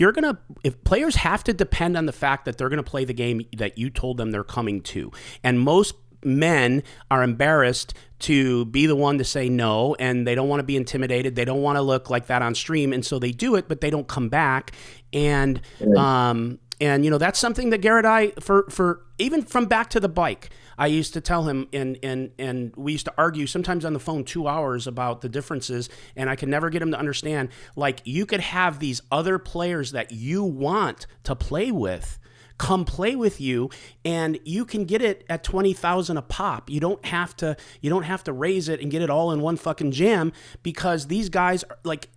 D: players have to depend on the fact that they're going to play the game that you told them they're coming to, and most men are embarrassed to be the one to say no, and they don't want to be intimidated. They don't want to look like that on stream, and so they do it, but they don't come back. And that's something that Garrett and I, for even from back to the bike, I used to tell him, and we used to argue sometimes on the phone 2 hours about the differences, and I could never get him to understand. Like, you could have these other players that you want to play with come play with you, and you can get it at 20,000 a pop. You don't have to raise it and get it all in one fucking jam, because these guys are like,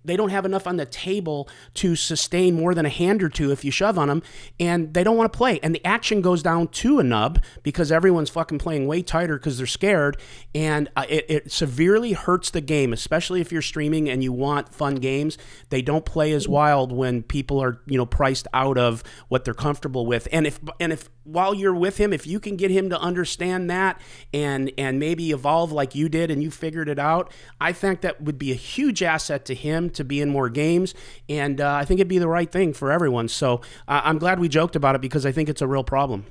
D: they don't have enough on the table to sustain more than a hand or two if you shove on them, and they don't want to play. And the action goes down to a nub because everyone's fucking playing way tighter because they're scared, and it severely hurts the game, especially if you're streaming and you want fun games. They don't play as wild when people are priced out of what they're comfortable with. And if while you're with him, if you can get him to understand that and maybe evolve like you did and you figured it out, I think that would be a huge asset to him to be in more games, and I think it'd be the right thing for everyone. So I'm glad we joked about it because I think it's a real problem.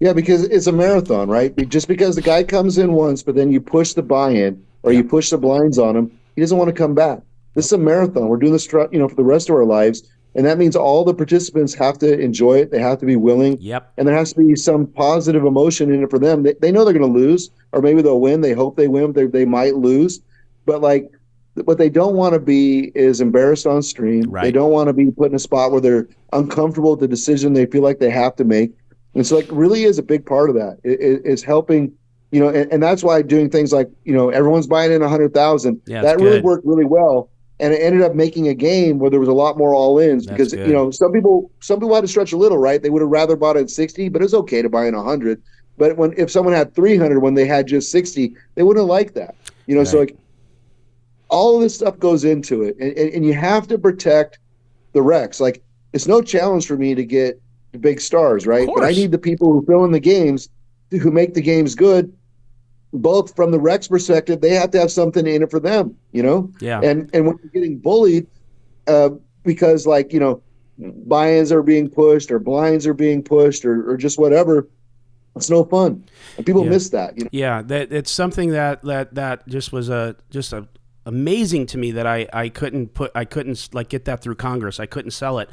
B: Yeah, because it's a marathon, right? Just because the guy comes in once, but then you push the buy-in or you push the blinds on him, he doesn't want to come back. This is a marathon. We're doing this, for the rest of our lives. And that means all the participants have to enjoy it. They have to be willing.
D: Yep.
B: And there has to be some positive emotion in it for them. They know they're going to lose, or maybe they'll win. They hope they win. They might lose. But like, what they don't want to be is embarrassed on stream.
D: Right.
B: They don't want to be put in a spot where they're uncomfortable with the decision they feel like they have to make. And so like really is a big part of that. It's helping, and that's why doing things like, everyone's buying in 100,000.
D: Yeah,
B: that really worked really well. And it ended up making a game where there was a lot more all-ins because, some people had to stretch a little, right? They would have rather bought at 60, but it's okay to buy in 100. But if someone had 300 when they had just 60, they wouldn't have liked that.
D: Right.
B: So like all of this stuff goes into it. And you have to protect the Rex. Like, it's no challenge for me to get the big stars, right? But I need the people who fill in the games, who make the games good. Both from the Rex perspective, they have to have something in it for them,
D: Yeah.
B: And when you're getting bullied, because buy-ins are being pushed or blinds are being pushed or just whatever, It's no fun, and people miss that.
D: Yeah, that it's something that just was a amazing to me that I couldn't like get that through Congress. I couldn't sell it.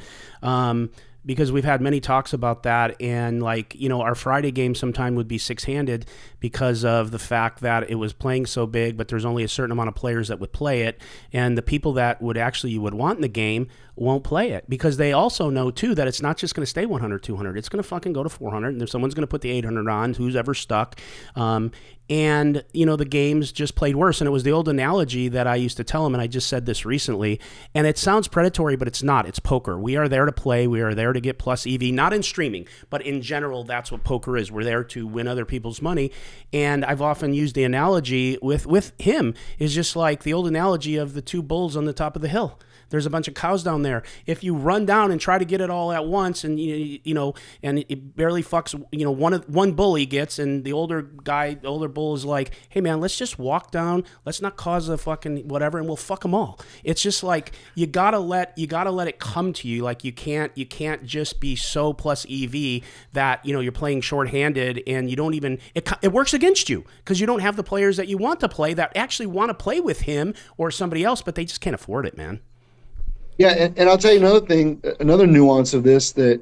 D: Because we've had many talks about that, and like, our Friday game sometime would be 6-handed because of the fact that it was playing so big, but there's only a certain amount of players that would play it, and the people that you would want in the game won't play it because they also know too that it's not just going to stay 100, 200. It's going to fucking go to 400, and if someone's going to put the 800 on, who's ever stuck. And, the games just played worse. And it was the old analogy that I used to tell them, and I just said this recently, and it sounds predatory, but it's not. It's poker. We are there to play. We are there to get plus EV, not in streaming, but in general, that's what poker is. We're there to win other people's money. And I've often used the analogy with him is just like the old analogy of the two bulls on the top of the hill. There's a bunch of cows down there. If you run down and try to get it all at once, and and it barely fucks, one bully gets, and the older bull is like, hey man, let's just walk down. Let's not cause a fucking whatever, and we'll fuck them all. It's just like you gotta let it come to you. Like you can't just be so plus EV that you're playing shorthanded, and you don't even it works against you because you don't have the players that you want to play that actually want to play with him or somebody else, but they just can't afford it, man.
B: Yeah, and I'll tell you another thing, another nuance of this that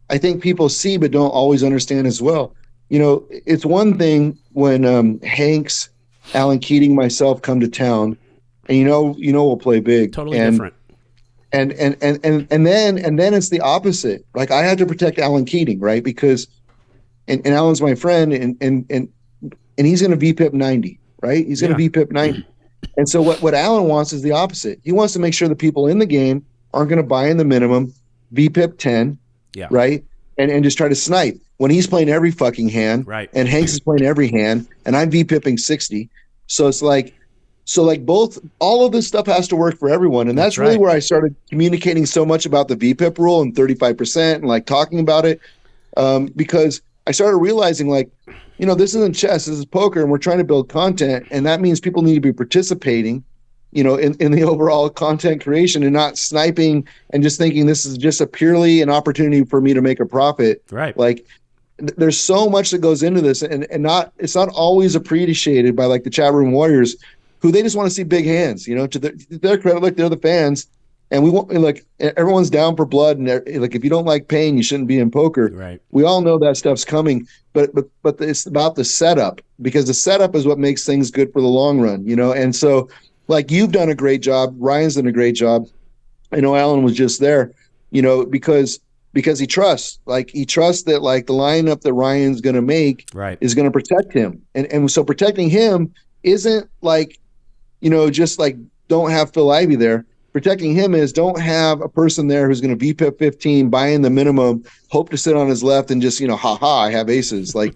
B: I think people see but don't always understand as well. It's one thing when Hanks, Alan Keating, myself come to town, and we'll play big.
D: Totally different.
B: And then it's the opposite. Like I had to protect Alan Keating, right? Because and Alan's my friend, and he's going to VPIP 90, right? He's going to VPIP 90. And so what Alan wants is the opposite. He wants to make sure the people in the game aren't going to buy in the minimum, VPIP 10, right? And just try to snipe when he's playing every fucking hand,
D: right?
B: And Hanks is playing every hand, and I'm VPIPing 60. So it's like, all of this stuff has to work for everyone. And that's really where I started communicating so much about the VPIP rule and 35% and like talking about it, because I started realizing like, this isn't chess, this is poker, and we're trying to build content. And that means people need to be participating, in the overall content creation and not sniping and just thinking this is just purely an opportunity for me to make a profit.
D: Right.
B: Like there's so much that goes into this, and it's not always appreciated by like the chat room warriors who they just want to see big hands, to their credit, like they're the fans. And we want, like, everyone's down for blood, and like if you don't like pain, you shouldn't be in poker.
D: Right.
B: We all know that stuff's coming, but it's about the setup, because the setup is what makes things good for the long run, And so, like you've done a great job, Ryan's done a great job. I know Alan was just there, because he trusts that like the lineup that Ryan's going to make is going to protect him, and so protecting him isn't like, just like don't have Phil Ivey there. Protecting him is don't have a person there who's going to VPIP 15, buy in the minimum, hope to sit on his left and just, I have aces. Like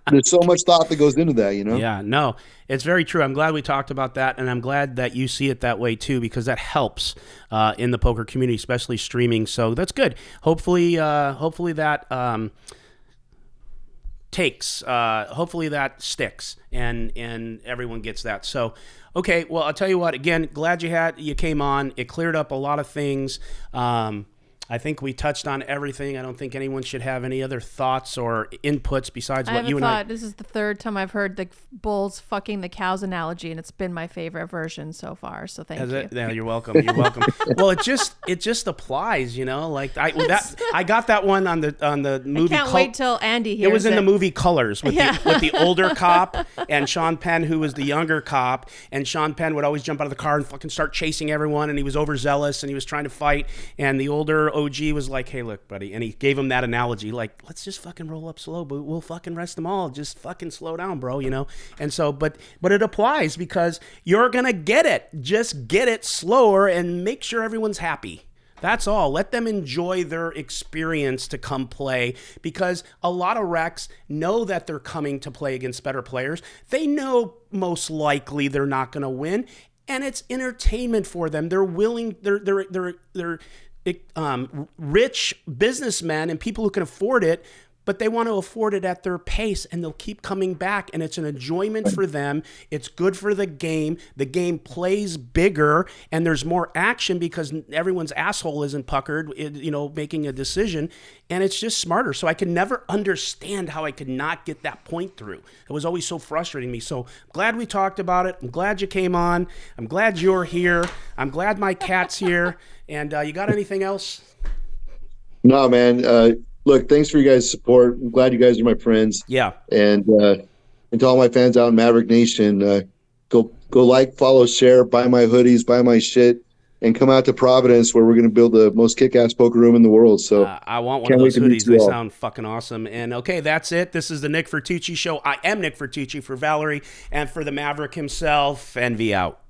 B: there's so much thought that goes into that,
D: Yeah, no, it's very true. I'm glad we talked about that, and I'm glad that you see it that way too, because that helps in the poker community, especially streaming. So that's good. Hopefully that hopefully that sticks and everyone gets that. So okay, well, I'll tell you what, again, glad you came on. It cleared up a lot of things. I think we touched on everything. I don't think anyone should have any other thoughts or inputs besides what you and I...
C: This is the third time I've heard the bulls fucking the cows analogy, and it's been my favorite version so far, so thank you.
D: Yeah, you're welcome. You're welcome. Well, it just applies, like I got that one on the movie.
C: I can't wait till Andy hears it.
D: It was in the movie Colors with the older cop and Sean Penn, who was the younger cop, and Sean Penn would always jump out of the car and fucking start chasing everyone, and he was overzealous and he was trying to fight, and the older OG was like, hey, look, buddy. And he gave him that analogy, like, let's just fucking roll up slow, but we'll fucking rest them all. Just fucking slow down, bro, And so, but it applies because you're going to get it. Just get it slower and make sure everyone's happy. That's all. Let them enjoy their experience to come play, because a lot of recs know that they're coming to play against better players. They know most likely they're not going to win, and it's entertainment for them. They're willing, they're rich businessmen and people who can afford it but they want to afford it at their pace, and they'll keep coming back, and it's an enjoyment for them. It's good for the game. The game plays bigger, and there's more action because everyone's asshole isn't puckered, making a decision, and it's just smarter. So I could never understand how I could not get that point through. It was always so frustrating me. So I'm glad we talked about it. I'm glad you came on. I'm glad you're here. I'm glad my cat's here. And you got anything else?
B: No, man. Look, thanks for you guys' support. I'm glad you guys are my friends.
D: Yeah.
B: And to all my fans out in Maverick Nation, go like, follow, share, buy my hoodies, buy my shit, and come out to Providence where we're going to build the most kick-ass poker room in the world. So
D: I want one of those hoodies. They sound fucking awesome. And okay, that's it. This is the Nick Vertucci Show. I am Nick Vertucci for Valerie and for the Maverick himself. Envy out.